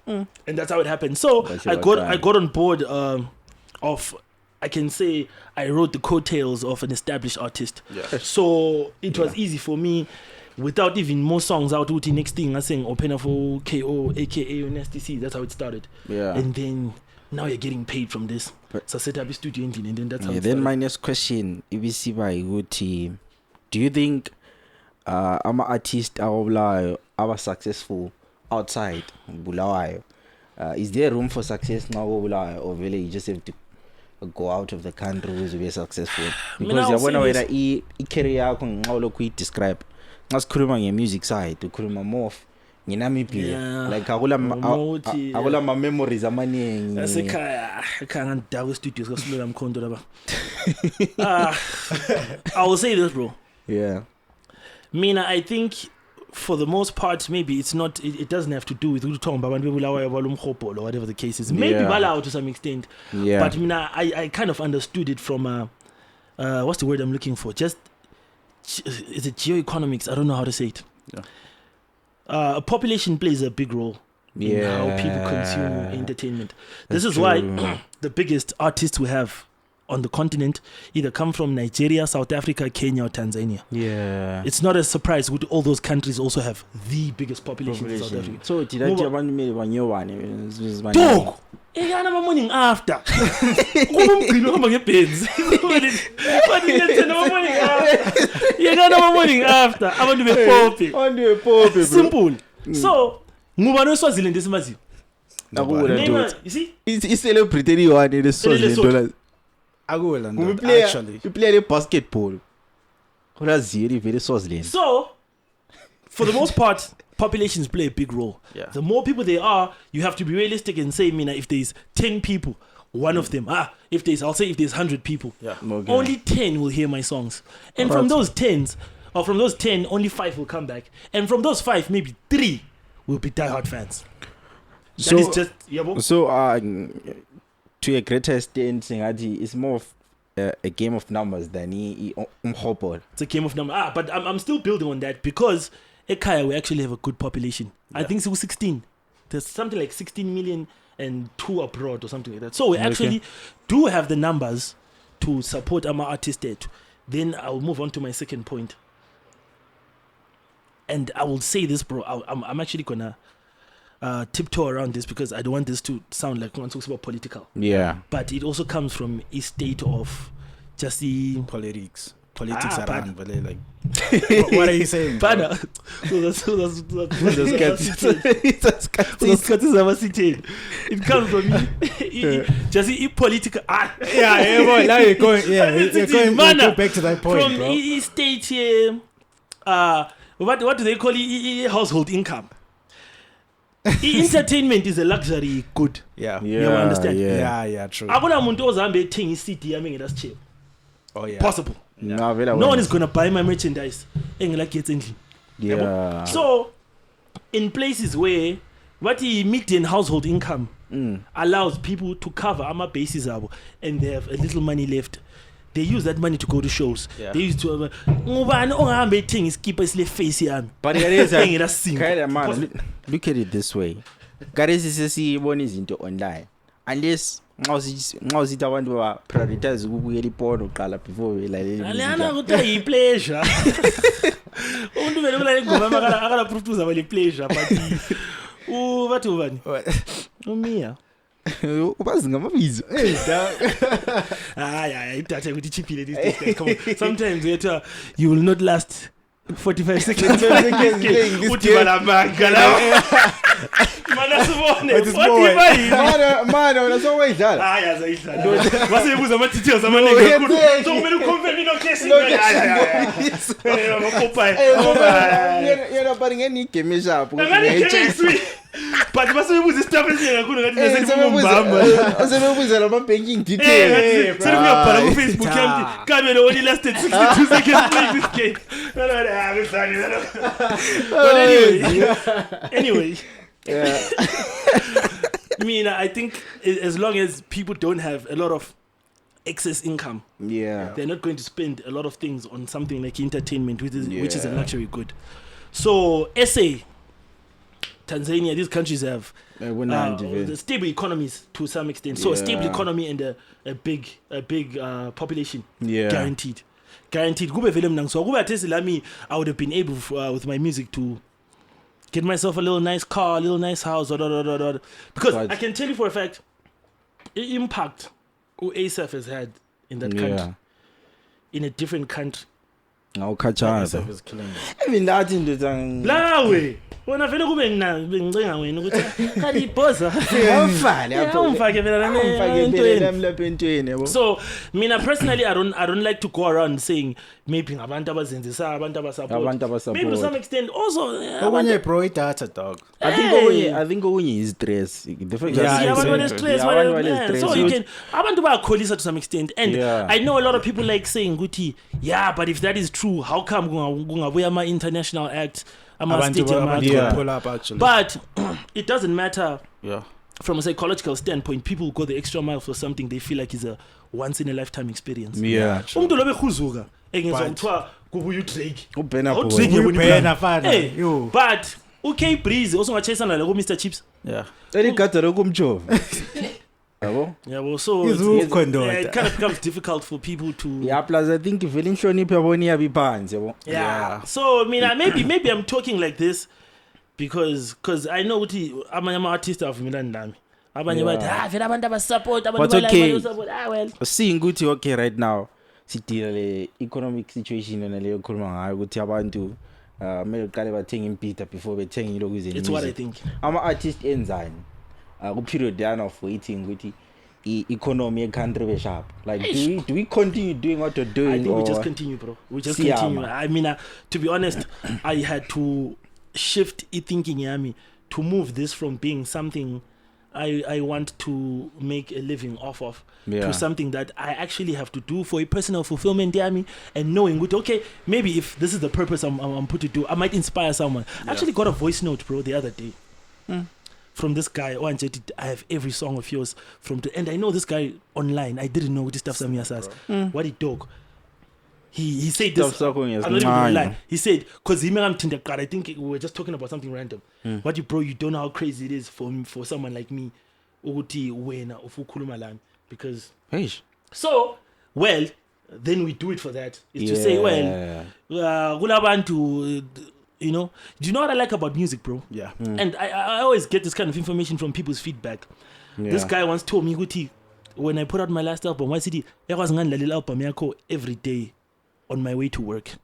And that's how it happened. So I got on board of I can say I wrote the coattails of an established artist. Yeah. So it was easy for me without even more songs out. Next thing I sang open for KO, aka NSTC. That's how it started. Yeah. And then now you're getting paid from this. So I set up a studio engine and then that's how it started. Then my next question, ibisi by good team. Do you think I'm an artist are successful outside Bulawayo? Is there room for success now Bulawayo or really you just have to go out of the country to be successful? Because yabona wena i-career yakho ngawulokhu i-describe ngasikhuluma nge-music side ukhuluma more nginamibia like akula ma memories amaningi asekhaya ngandaka studios kaSilela Mkhonto laba. I will say this, bro. Yeah. Mina, I think for the most part, maybe it's not. It doesn't have to do with or whatever the case is. Maybe Balao to some extent. Yeah. But I kind of understood it from what's the word I'm looking for? Just is it geoeconomics? I don't know how to say it. Yeah. Population plays a big role in how people consume entertainment. This is why the biggest artists we have on the continent either come from Nigeria, South Africa, Kenya, or Tanzania. Yeah. It's not a surprise with all those countries also have the biggest population in South Africa. So did I tell one dog? Egana ma morning after. Ngumgcino hamba ngebhenzi. Egana ma morning after. Abantu bepopi. Simple. So, ngubani oSwaziland esimaziyo? You see? It's celebrity one in the Swaziland. Actually, you play the basketball. Very Swaziland. So, for the most part, populations play a big role. Yeah. The more people there are, you have to be realistic and say, Mina, if there's 10 people, one of them, if there's 100 people, only 10 will hear my songs. And from those 10, only 5 will come back. And from those 5, maybe 3 will be diehard fans. That is just, to a greater extent, it's more of a game of numbers than it's a game of numbers. But I'm still building on that because Ekaya, we actually have a good population. Yeah. I think it was 16. There's something like 16 million and 2 abroad or something like that. So we actually do have the numbers to support our artists there. Then I'll move on to my second point. And I will say this, bro. I'm actually gonna tiptoe around this because I don't want this to sound like one talks about political. Yeah. But it also comes from a state of just the Politics around, but like, what are you saying? Phanas. It comes from just the political. Yeah, boy. Now you're going. Yeah, you're going back to that point, from bro. State here. What do they call it? Household income. Entertainment is a luxury good. Yeah. You understand? Yeah, true. Akuna muntu ozambe ethenga iCD yami ngeda cheap. Oh yeah. Possible. No one is gonna buy my merchandise. Yeah. So, in places where what the median household income allows people to cover our bases and they have a little money left, they use that money to go to shows. Yeah. They used to have But it is man, look at it this way. Kbrizzy one is into online. Unless ngawusithi abantu ba prioritize ukubukela iporno qala before Alana ukuthi pleasure. Umuntu vele ula ingoma akala producer vale pleasure but bathu bani? Umia. Ubazi ngamabizo. Idatha ukuthi chiphile this days. Come on. Sometimes you will not last 45 seconds. Uthi bala mangala. Mana sibone. Mana unasowayidlala. Yazayidlala. Wasebuza ama details amaningi kakhulu. So kumele uconfirm inokhesi. Yena but ngeni game eshapho. But basebuza stuff esinye kakhulu ngathi nesekumbamba. Asebebuza lama banking details. Sekuyabhala ku Facebook yami. Kambe lo only lasted 62 seconds playing this game. But anyway. Yeah. I think as long as people don't have a lot of excess income, they're not going to spend a lot of things on something like entertainment, which is a luxury good. So, SA, Tanzania, these countries have stable economies to some extent. So, a stable economy and a big population, guaranteed. Kube vele mnang so kube athesi lami I would have been able with my music to get myself a little nice car, a little nice house, because I can tell you for a fact the impact ASAP has had in that country, in a different country. Now catch on. ASAP is killing it. I mean that in the thing. Lawe wena vele kube ngincenga wena ukuthi kali boza so mina personally I don't like to go around saying maybe ngabantu abazenzisa abantu abasupport maybe to some extent also okunye pro data dog I think okunye is stress the fact so you can abantu bayakholisa to some extent and I know a lot of people like saying ukuthi but if that is true how come kungabuya ama international acts but it doesn't matter from a psychological standpoint. People go the extra mile for something they feel like is a once in a lifetime experience. Umuntu lobe khuzuka engezwa kuthiwa kubuya uDrake but Kbrizzy also ngachasana la ku Mr Chips eligada lokumjova so it kind of becomes difficult for people to plus I think if inhlonipho yabona iyabiphansi so maybe I'm talking like this because I know ukuthi amanye ama artists avumelani nami abanye bathi vele abantu abasupport abantu support well seeing ukuthi okay right now sidila le economic situation naleyo khuluma ngayo ukuthi abantu mele uqale bathenga impita before bethenga into kuze it's what I think ama artists enzani ku period yana of waiting ukuthi economy country be sharp like do we continue doing what we're doing? I think we just continue, bro. We just continue. I mean to be honest I had to shift thinking yami to move this from being something I want to make a living off of to something that I actually have to do for a personal fulfillment yami and knowing okay maybe if this is the purpose I'm put to do I might inspire someone. I actually got a voice note, bro, the other day from this guy. I have every song of yours and I know this guy online. I didn't know this stuff. What he dog. He said this. I'm not even gonna lie. He said because I think we were just talking about something random. What you don't know how crazy it is for someone like me. Because so well then we do it for that. Is to say, well, kulabantu, you know. Do you know what I like about music, bro? Yeah. And I always get this kind of information from people's feedback. This guy once told me, Guti, when I put out my last album, I was going to album every day on my way to work.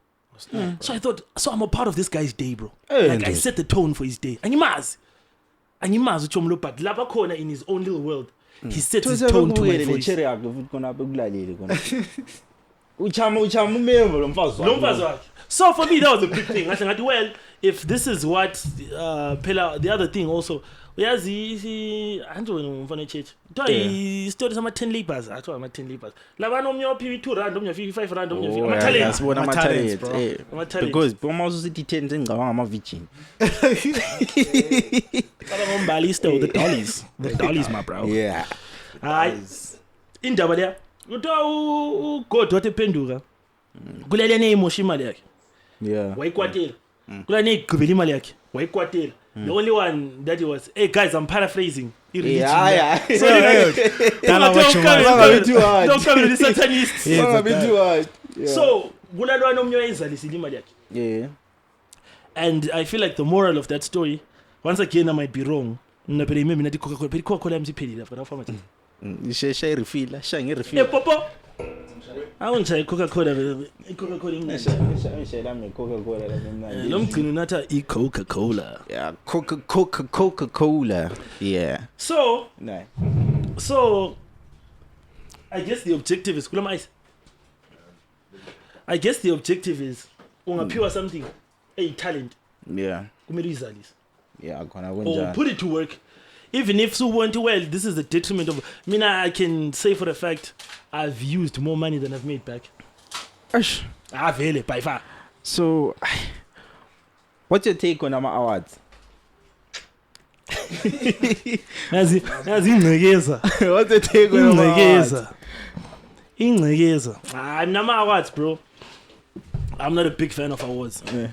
So I thought, so I'm a part of this guy's day, bro. Like I set the tone for his day. And you must Tumelo, but Laba Kona in his own little world, he sets his tone to my voice. So for me, that was a big thing. I said, well, if this is what the other thing also, I don't know, church. Story some 10 libras. I told him 10 libras. Lava no more PV2 random, 55 random. I'm talent, bro. Because almost city 10 things I'm a virgin. The dollies, my bro. Yeah. In Jabadea, you go to the Pendura. Gulele ne Moshima lek. Yeah. Why quarter? Gulele Kbrizzy malek. Why quarter? The only one that was, hey guys, I'm paraphrasing. Yeah. Don't come with the satanists. Yeah. So, Gulele no myo izalisili malek. Yeah. And I feel like the moral of that story, once again I might be wrong. Maybe not the Coca-Cola MZ I've got how much. Shay refill. Hey, Popo. I won't say Coca-Cola English. Coca-Cola. Yeah, Coca-Cola. Yeah. So, No. I guess the objective is pure something, a talent. Yeah. Yeah, or put it to work. Even if so went well, this is the detriment of. I can say for a fact, I've used more money than I've made back. I've really by far. So, what's your take on our awards? What's your take on our awards? I'm not awards, bro. I'm not a big fan of awards. Yeah.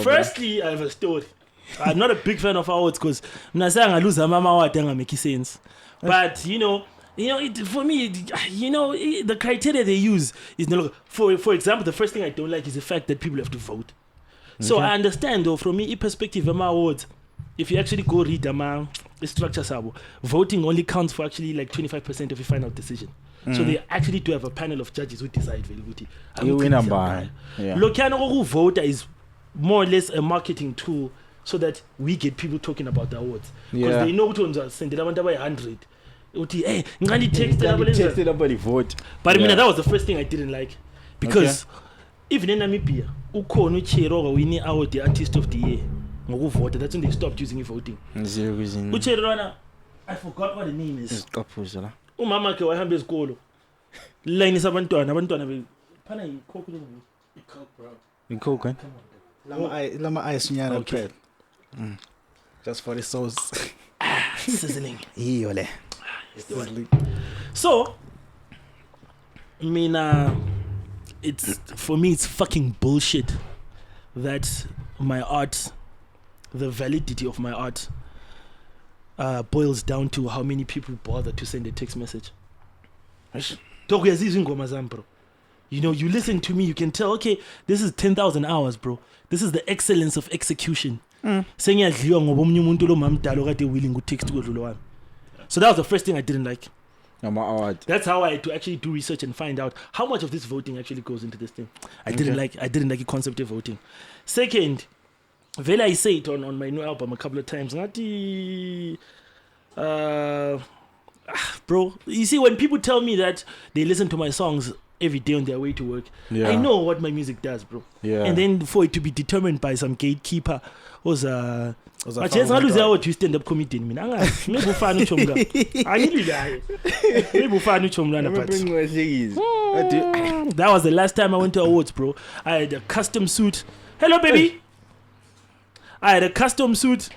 Firstly, I have a story. I'm not a big fan of awards because I'm saying I lose a mama award and make sense. But for me, the criteria they use is no. For example, the first thing I don't like is the fact that people have to vote. So I understand though, from me perspective, awards, if you actually go read the structure sabo, voting only counts for actually like 25% of your final decision. So they actually do have a panel of judges who decide very good. You win a bar. Lokiano voter is more or less a marketing tool so that we get people talking about the awards. Because they know to send it by 100. Hey, text vote. But that was the first thing I didn't like. Because even in Namibia, Ukono Chero winning award the artist of the year. Voted. That's when they stopped using voting. I forgot what the name is. Umama ke wahambe esikolo. Line abantwana phana yicoke bro. Coke. Lama ice nyana pet. Just for the sauce. Sizzling. Iyole. So, it's for me it's fucking bullshit that my art, the validity of my art, boils down to how many people bother to send a text message. You listen to me, you can tell, okay, this is 10,000 hours, bro. This is the excellence of execution. So that was the first thing I didn't like. That's how I had to actually do research and find out how much of this voting actually goes into this thing. I didn't like the concept of voting. Second, I say it on my new album a couple of times. Bro, you see, when people tell me that they listen to my songs every day on their way to work, I know what my music does, bro. And then for it to be determined by some gatekeeper was to stand up comedy. That was the last time I went to awards, bro. I had a custom suit. Hello, baby. I had a custom suit.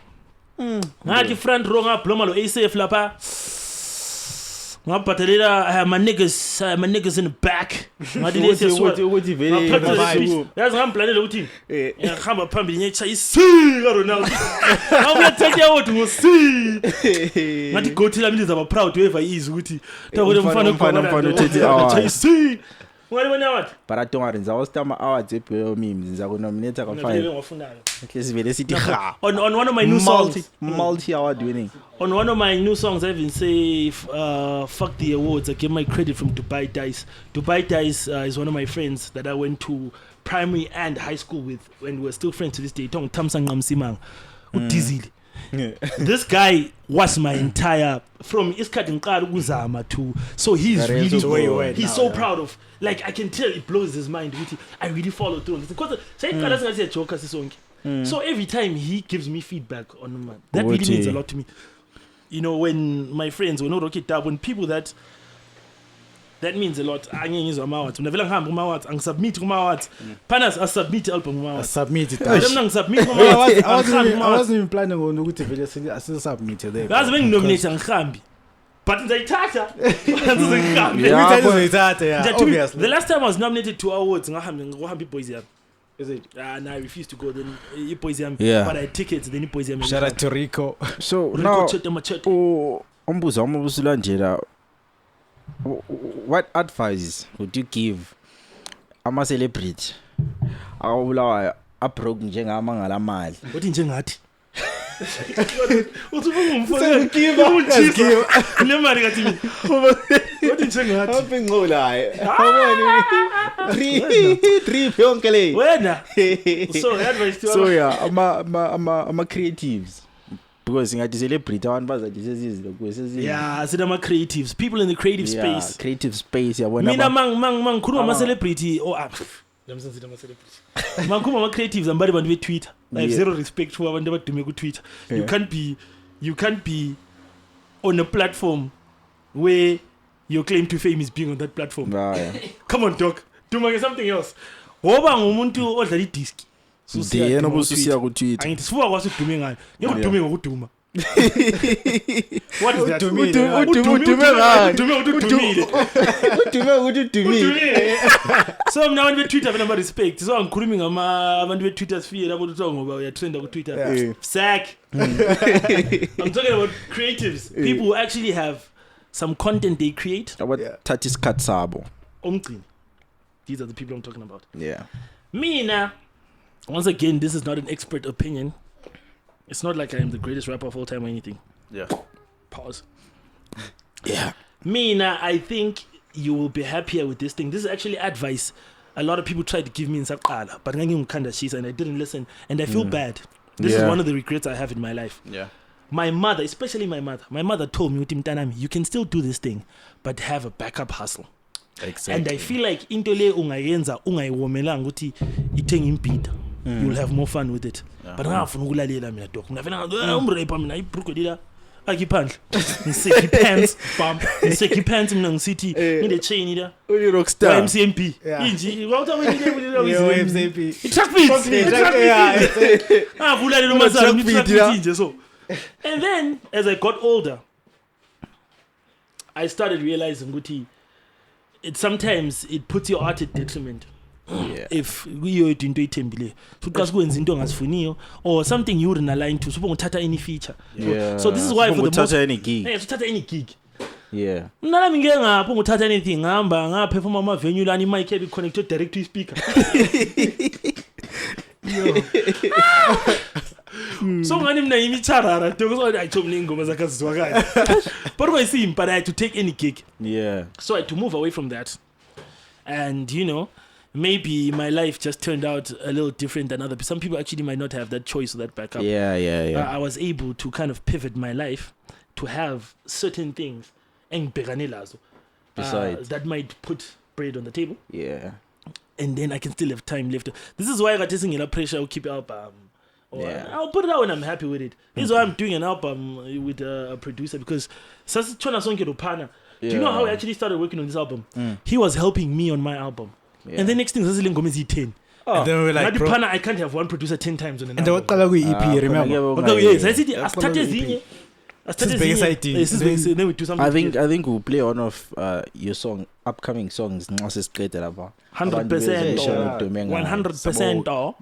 Ngati front row ngabloma ASF lapha. Ngaphathelera I have my niggas in the back. Ngathi lesi ukuthi vele yazi ngamplanela ukuthi ngihamba phambili ngiyacha isika Ronaldo. Awuyathatha yawothi ngosi. Ngathi go till amini zaba proud whoever is ukuthi mfana uthethe isika. but I don't worry, I was telling my awards memes. I will nominate a 5. On one of my new songs, multi-award winning. On one of my new songs, I even say, fuck the awards. I give my credit from Dubai Dice. Dubai Dice is one of my friends that I went to primary and high school with when we were still friends to this day. This guy was my entire from Iskati Uzama to so he's really he's so proud of, like, I can tell it blows his mind. I really follow through on this because so every time he gives me feedback on that really means a lot to me. You know, when my friends when when people that means a lot. I submit Phanas, I submit album. I wasn't even planning on I still submitted there. That's being nominated Nkhambi. But they touch obviously. The last time I was nominated to awards, Nkhambi Boys. Is it? And I refused to go. Then but I tickets. Then Poisium. Shout out to Rico. So now, what advice would you give a celebrity? A broke njengamangala mali. What in Jengat? So yeah, I'm a creatives. Because I celebrate one yeah, so I'm a creatives. People in the creative space. Creative space. Yeah, Mina mang kuru ama celebrity. Oh, I'm celebrity. Man kuma ama creatives ambari bantu be Twitter. I have zero respect for abantu abadume ku Twitter. You can't be on a platform where your claim to fame is being on that platform. Come on, dog. Do something else. Woba ngumuntu odla disk. Ndiye nobususiya ku Twitter. Angisifuka kwasudume ngayo. Ngikudume ngokuduma. What is that? So I'm now on Twitter when I'm respect. So I'm calling my Twitter sphere. I'm talking about your trend on Twitter. Sack. I'm talking about creatives. People who actually have some content they create. What Tatis Katsabo. These are the people I'm talking about. Yeah. Me now. Once again, this is not an expert opinion. It's not like I am the greatest rapper of all time or anything. Yeah. Pause. Yeah. Me now, I think you will be happier with this thing. This is actually advice a lot of people tried to give me in Sakala, but and I didn't listen, and I feel bad. This is one of the regrets I have in my life. Yeah. My mother, especially my mother told me, you can still do this thing, but have a backup hustle. Exactly. And I feel like intole ungayenza ungayiwomelanga ukuthi ithenge impida. You'll have more fun with it. But ngafuna ukulalela mina dog. Ngafuna umrapa mina ibruko lila akiphandle. Ngiseki pants, bam. Ngiseki pants mina ngisithi ngine chain ila. Uyi rockstar. MCMP. Inji, wawuthi wena MCMP. Truck beats. Vulalela umazala truck beats nje so. And then as I got older, I started realizing ukuthi sometimes it puts your art at detriment. Yeah. If you're doing it, or something you wouldn't align to, so any feature. Yeah. So this is why for the most any gig. Any gig. Yeah. Anything. Perform on my venue and mic be connected direct to speaker. So I had to take any gig. Yeah. So I had to move away from that. And maybe my life just turned out a little different than other people. Some people actually might not have that choice or that backup. Yeah. I was able to kind of pivot my life to have certain things that might put bread on the table. Yeah. And then I can still have time left. This is why I got this pressure. I'll keep album. I'll put it out when I'm happy with it. This is why I'm doing an album with a producer, because do you know how I actually started working on this album? He was helping me on my album. Yeah. And the next thing is 10. And then we were like, bro, I can't have one producer 10 times on an album. And then EP, remember? Yes, I started then we do something. I think we'll play one of your song upcoming songs nxa sesiqede lapha 100%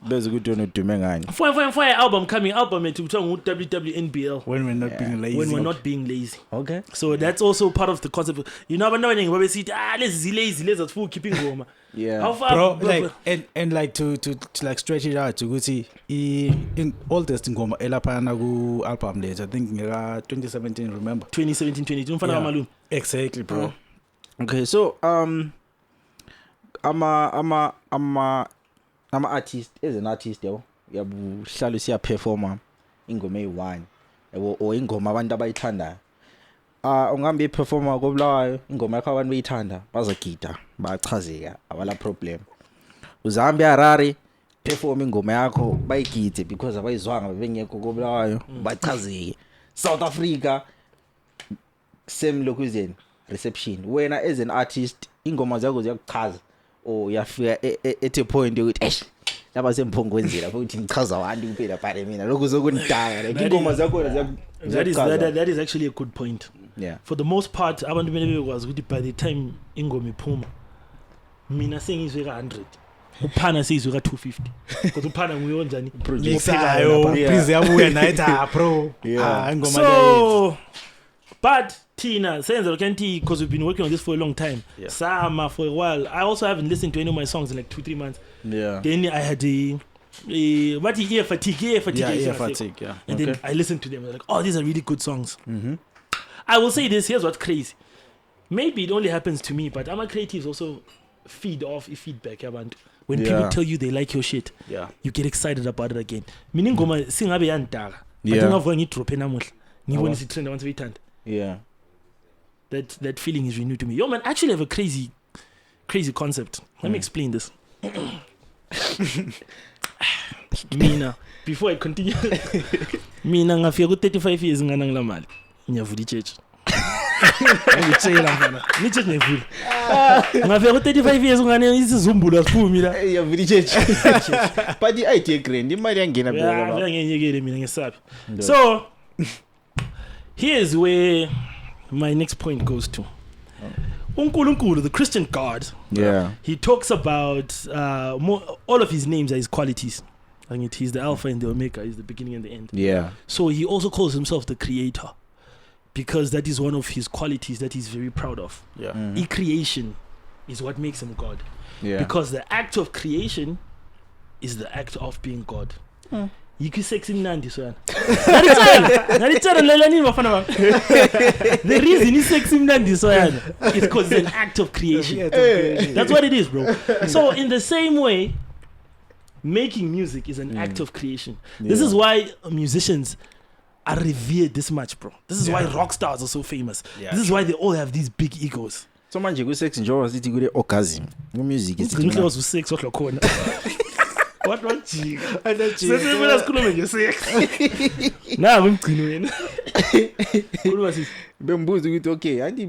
beze ukuthi wena udume ngani Fire album coming ethi kuthiwa ngu WWNBL when we're not being lazy. when we're not being lazy. okay So that's also part of the concept. You know, abantu abaningi babesithi lezi lazy lezi athi keeping ngoma. yeah How far Bro, like and like to like stretch it out ukuthi in oldest ngoma elaphana ku album lethu I think ngeka 2017 remember 2017-22 umfana Yeah. kaMalume. exactly bro. okay so ama artist as an artist yabo yabuhlalo siya performa ingoma eyi1 yabo or ingoma abantu abayithandayo ungambe performa kobulawayo ingoma yakho abantu bayithanda bazagida bachazeka abala problem uzambe Harare perform ingoma yakho bayigide because abayizwanga bengekho kobulawayo bachazeke South Africa same location reception wena as an artist ingoma zakho ziyakuchaza or yafika at a point yokuthi eish laba semphongwenzela futhi ngichaza abantu kuphela pale mina lokho zokunidaka like ingoma zakho That is actually a good point. yeah For the most part abantu bene bekwazi ukuthi by the time ingoma iphuma mina sengizwe ka 100 uphana seyizwe ka 250 because uphana nguye onjani Lisayo please yabuya night bro. Yeah. Ngoma so but Tina senza lokanti because we've been working on this for a long time. Yeah. Sama for a while. I also haven't listened to any of my songs in like 2-3 months. yeah Then I had ear fatigue. ear fatigue, yeah. And then I listened to them. I was like, oh, these are really good songs. mm-hmm. I will say this. Here's what's crazy. Maybe it only happens to me, but I'm creatives also feed off feedback. When people tell you they like your shit, Yeah. you get excited about it again. Meaning, ngoma singabe yandala. But Yeah. ngavwa ngidrop namuhla. Ngibona isitrend abantu bayithanda. yeah That feeling is renewed to me. Yo man, I actually have a crazy concept. Let me explain this. Mina, before I continue, mina ngafika ku 35 years ngana ngila mali. Ngiyavula ichurch. Ngitshela mfana. Ni church ngivula. Ngafika ku 35 years ngane isizumbulo asiphumi la. yeah very church but the idea grand imali yangena Yeah, ngiyenyekele mina ngesabi. So, here's where my next point goes to. Unkulunkulu, the Christian God, yeah he talks about all of his names are his qualities. Like he's the Alpha and the Omega, he's the beginning and the end. yeah So he also calls himself the Creator because that is one of his qualities that he's very proud of. Yeah. Creation is what makes him God. yeah Because the act of creation is the act of being God. Yiki sexy mnandi so yana. Nalitshela lela nini bafana bami. The reason is sexy mnandi so yana is because it's an act of creation. That's what it is, bro. So in the same way, making music is an act of creation. This is why musicians are revered this much, bro. This is why rock stars are so famous. Yeah, This is why they all have these big egos. so manje ku sex njengoba sithi kule orgasm ku music Ngicela was sex what khona. What jika? Sesifuna sikhulume nje sex. Na ngimgcini wena. Khuluma sisi. bembuza ukuthi okay andi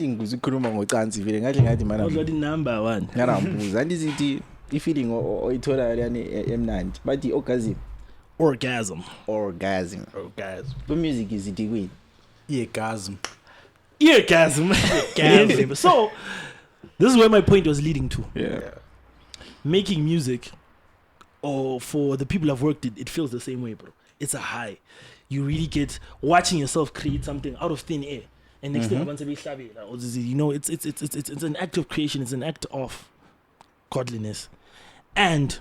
ngibuza ukukhuluma ngocansi vele ngathi mana Already number 1. ngambuza andi sithi ifeeling oyithola yani emnandi but orgasm Orgasm. ku music izithi kwini Eargasm. Eargasm. So, this is where my point was leading to. yeah Making music, or for the people I've worked with, it feels the same way, bro. It's a high. You really get watching yourself create something out of thin air, and next thing I want to be you know, it's an act of creation. It's an act of godliness, and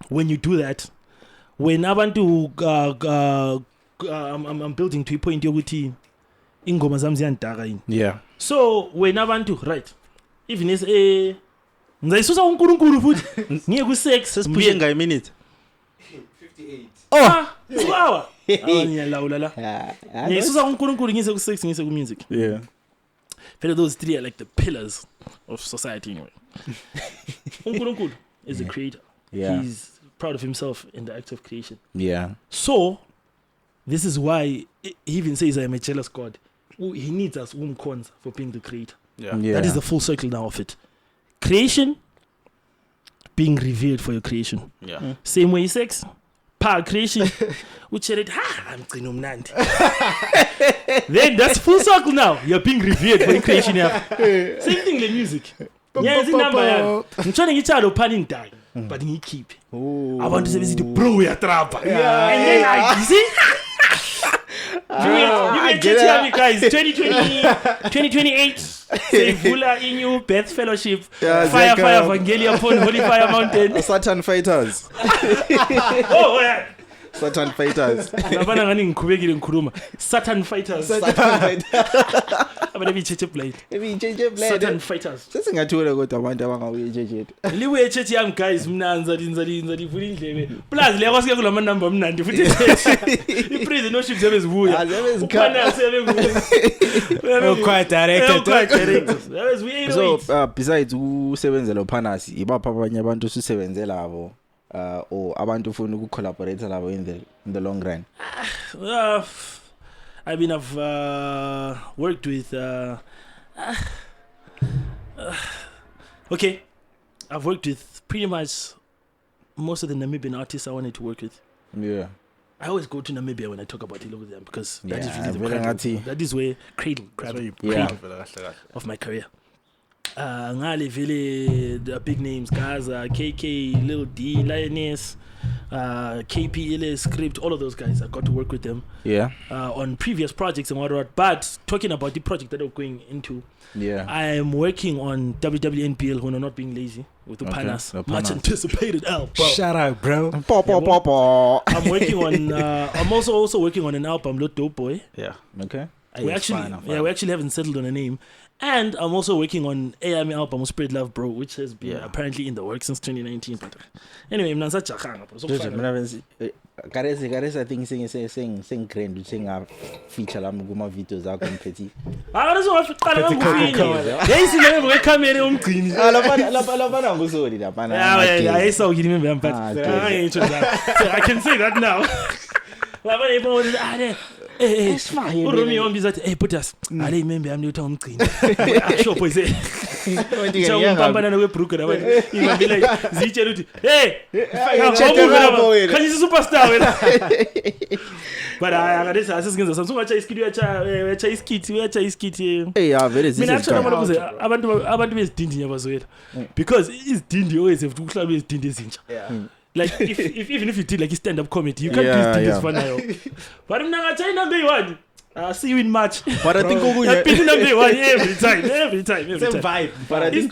when you do that, when abantu I'm building to a point yokuthi ingoma zami ziyandaka yini. yeah So when abantu right, even is ngizayisusa uNkulunkulu futhi ngiye ku sex sesipushe ngayi minute 58 wow ngiyalawula la yeah ngiyisusa uNkulunkulu ngise ku sex ngise ku music. yeah But those three are like the pillars of society anyway. Unkulunkulu is the creator. Yeah. He's proud of himself in the act of creation. yeah So this is why he even says I am a jealous God. He needs us umkhonza for being the creator. Yeah. That is the full circle now of it. Creation being revealed for your creation. Yeah. Same way sex Pa creation. Which said, I'm Mgcini umnandi. Then that's full circle now. You're being revered for creation. Same thing with music. Yeah, it's a number. I'm trying to get out of panning time, but you keep. I want to say, visit bro, we are trapper. And then you see? You get guys, 2028. Say Vula in you, Beth Fellowship, Fire Evangelia upon Holy Fire Mountain. Satan Fighters. Oh, yeah. Satan Fighters. Satan Fighters. Satan Fighters. Sesingathola kodwa abantu abangabuye ejeje. Liwe echechi yami guys mnanza livula indlebe. Plus le kwasike kulama number mnandi futhi iprison no ships ebezibuya. Ukwana sebebuya. Quite directed. So besides usebenzela uPhanas, ibapha abanye abantu usebenzela labo. Or abantu ufuna ukucollaborate labo in the long run. I mean, I've worked with okay, I've worked with pretty much most of the Namibian artists I wanted to work with. Yeah, I always go to Namibia when I talk about it with them because that is really the cradle. That is where cradle of my career. Ngale vele the big names Gaza, KK, Lil D, Lioness, KP, LA, Script, all of those guys. I got to work with them. Yeah. On previous projects and whatnot. But talking about the project that I'm going into, I am working on WWNPL when I'm not being lazy with the Phanas. Much anticipated album. Shout out, bro. I'm working on. I'm also working on an album, Lot Dope Boy. Yeah. Okay. We actually haven't settled on a name. And I'm also working on AMI album, Spread Love Bro, which has been apparently in the works since 2019. But anyway, I'm not such a Kbrizzy, I think sing grand, sing a feature la muguma videos zakho mphethi. That's what I Yes, you never come here Mgcini. Lapha ngusoli lapha. Yeah, I saw you remember but I can say that now. Hey, Romeo Mbizati, hey, put us. I remember I'm new town clean. Sure, boys. Hey, can you superstar? But I guess I just some much ice kit. Hey, very because it's dingy always have to club is dingy. Like even if you did like a stand-up comedy, you can't do this fun now. But I'm not number one. I'll see you in March. But I think number one every time. Same vibe. But I think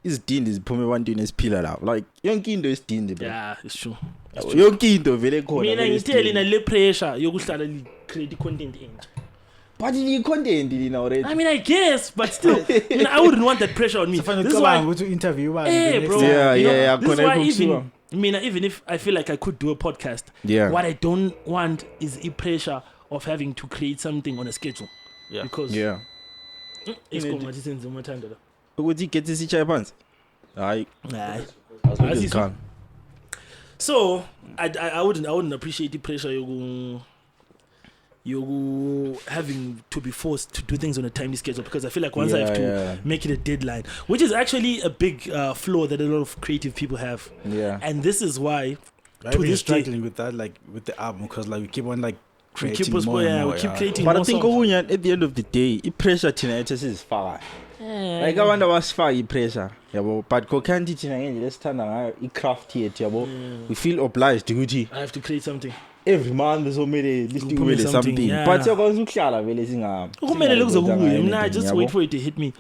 is Dean is Pume one doing his pillar now. Like young Kindo is Dean. Yeah, it's true. Young Kindo very cool. I mean, I'm telling a pressure. You start create content in. But you content in already. I mean, I guess, but still, I wouldn't want that pressure on me. This is why I go to interview. Hey, bro. Yeah. This is why even if I feel like I could do a podcast, what I don't want is a pressure of having to create something on a schedule. Yeah. Because it's going to be more time. Would you get this each pants? So I wouldn't appreciate the pressure you having to be forced to do things on a timely schedule, because I feel like once I have to make it a deadline, which is actually a big flaw that a lot of creative people have. Yeah. And this is why we're struggling with that, like with the album, because like we keep on like creating more. We keep creating more. But I think at the end of the day, the pressure tonight is far. Like I wonder what's far pressure. But Kokanti tonight, let's turn on craft here. We feel obliged to I have to create something. Every month there's so many listing with something. But you're going to share I just wait for it to hit me.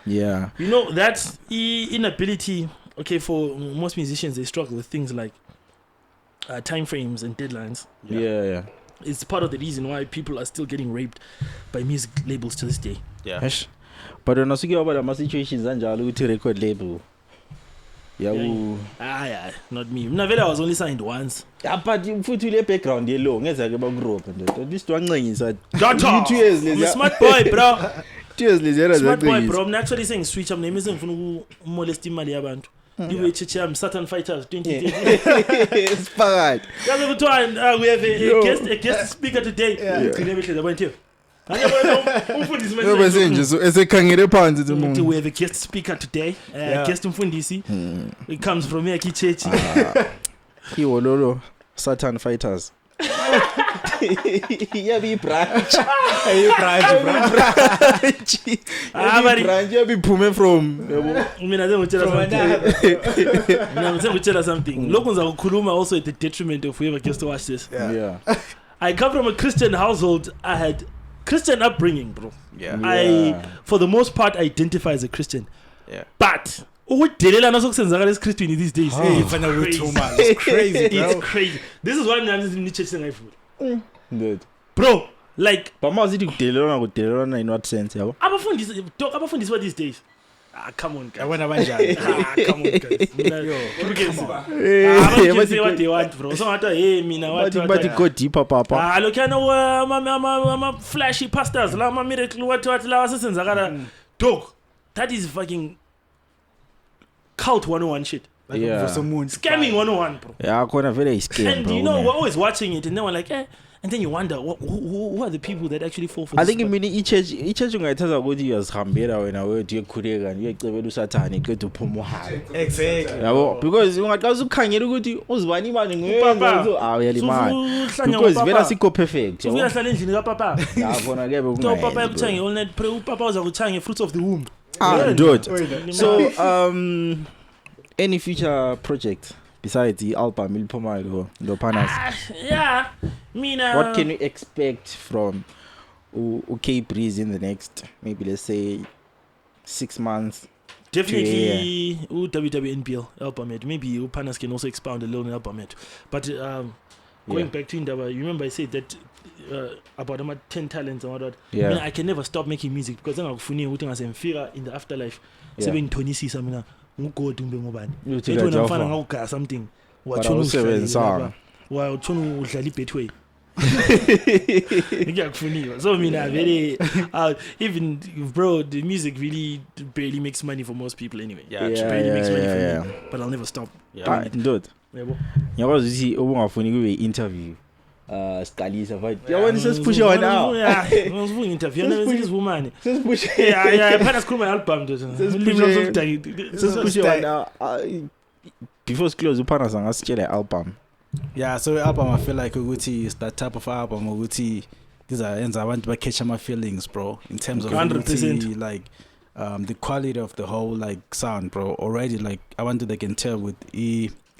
Yeah. You know, that's inability. Okay, for most musicians, they struggle with things like time frames and deadlines. Yeah. It's part of the reason why people are still getting raped by music labels to this day. Yeah. But when I speak about my situations, I'm to record label. Not me. I was only signed once. But you put your background long as I grow up. This one is that. I'm a smart boy, bro. 2 years later, smart boy, bro. I'm actually saying switch. I'm naming from molesting Mali abantu. You I'm Satan Fighters 2020. It's fine. We have a guest speaker today. We have a guest speaker today. Guest Mfundisi. It comes from here, Kichechi. Satan Fighters. Yabi branch. Yabi phume from. Mina ngitshela something. Lokhu ngizakukhuluma also at the detriment of whoever gets to watch this. Yeah. I come from a Christian household. I had Christian upbringing, bro. Yeah. I, for the most part, identify as a Christian. Yeah. But ukudelela nasokusenzakala esiKristwini these days. It's crazy, bro. It's crazy. This is why I'm in church ngayivula. Good. Bro, like but mawuzithi kudelelana in what sense yabo? Abafundisi these days. Come on, guys. Come on, guys. Come on, guys. What say what they want, bro. So what? Hey, mina what? But it go deeper, papa. Look, I know my flashy pastors, la my miracle what la wasenzakala. Dog, that is fucking cult 101 shit. Like scamming 101, bro. Yeah, I very scam. And bro, you know, we're always watching it, and then we're like, and then you wonder, who are the people that actually fall for this? I think in each ungayithatha ukuthi uyazihambela wena wethi uyekhuleka uyecebela usathane qeda uphuma uhambe. Exactly. Yabo, because ungaqasa ukukhangela ukuthi uzibani imali ngenza uyalimala. Because vela sikho perfect. So uyahlala endlini kaPapa. Yabona ke So Papa yakuthenga all night pray uPapa uza kuthenga fruits of the womb. Dude. So any future project besides the album Ilphuma lo Phanas? Yeah, mina. What can we expect from Kbrizzy in the next, maybe let's say 6 months? Definitely WWNBL album. Maybe Phanas can also expound a little on album. But going back to Indaba, you remember I said that about 10 talents and all that. Yeah. I mean, I can never stop making music because I'm in the afterlife. Seven 26 I mean ngugod umbe ngobani ethi wena mfana ngawugaya something watshona usebenzisa watshona udlala ibetway ngiyakufuniwa so mina very even bro the music really barely makes money for most people anyway barely makes money for me but I'll never stop dude yabo ngiyakwazi ukuthi ubungafuni kube interview siqalisa but yabona sesipushe wena ngizofuna interview nabesikiz woman sesipushe yeah Phanas khuluma album sesipushe wena before close Phanas angasitshela album. Yeah, so album I feel like ukuthi is that type of album ukuthi enza abantu ba catch my feelings, bro, in terms of 100% like the quality of the whole like sound, bro. Already like I want to they can tell with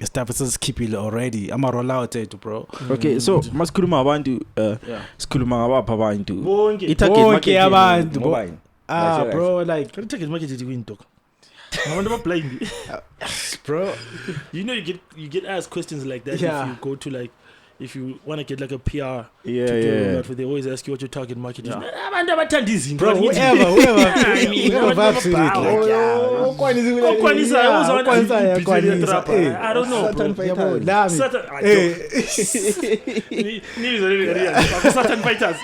stuff is keep it already. I'm a roll out it, bro. Okay, so masikhuluma abantu sikhuluma ngabapha abantu i-target market abantu bro, like target market is win talk. I wonder about blind bro. You know you get asked questions like that if you go to like if you want to get like a PR they always ask you what your target market is. Bro, whoever I mean I don't know, Satan Fighters.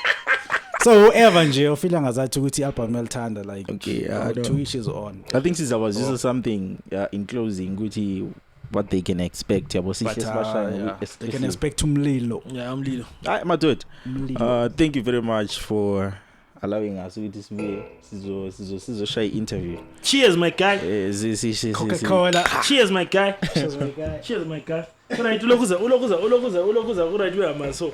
So whoever nje ufila ngazathi ukuthi album elithanda like okay, 2 wishes on. I think since I was just something in closing ukuthi what they can expect yabo they can expect Tumelo. Yeah, Mlilo. Hi my dude. Thank you very much for allowing us with this sizo shy interview. Cheers my guy. Coca-Cola. Cheers my guy. Cheers my guy. Right, ulokuza kuradiwe amaso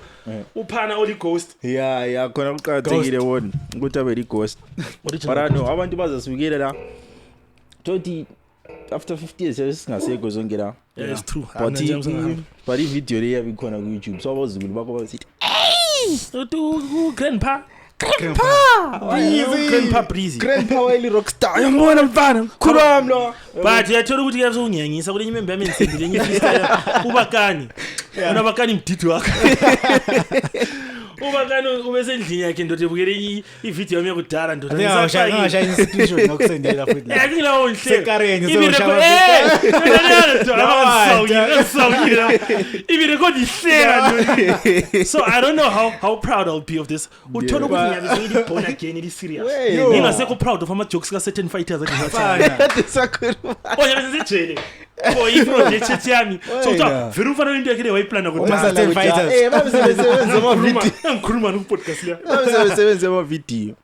uphana oli ghost yeah khona uqhaqekile wona ukuthi abe li ghost but no abantu bazasukela la tothi after 50 years singaseko zonke la. Yeah, it's true. But i video le yabikhona ku YouTube so abazukulu bakho basithi grandpa Kbrizzy grandpa wayeli rockstar yambona mfana mkhulu wami lo but yathola ukuthi kuyazonyengisa kule nyimembe yami ensendile enye freestyle ubakani unabakani mdidi wakhe ubakani ubesendlini yakhe ndothi ebukele ivideo yami yakudala ndothi ngisasha institution ngokusendela futhi la yathi lawo nhle sekarenge record ihlela so I don't know how proud I'll be of this uthola ukuthi ngiyabizwe born again it is serious ngingasekho proud of ama jokes ka certain fighters oya besejele if project chat yami so very ufana into yakhe wayiplana ukuthi certain fighters babesebenza ama video ngikhuluma no podcast la babesebenza ama video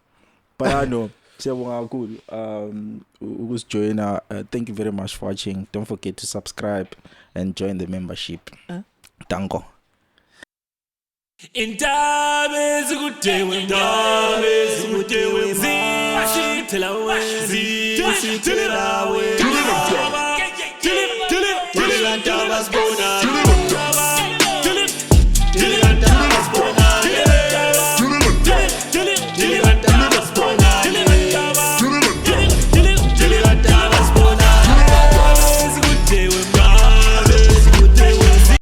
but no siyabonga kakhulu ukusijoina. Thank you very much for watching. Don't forget to subscribe and join the membership. Danko. Indaba ezikudewe zithela wena zithela wena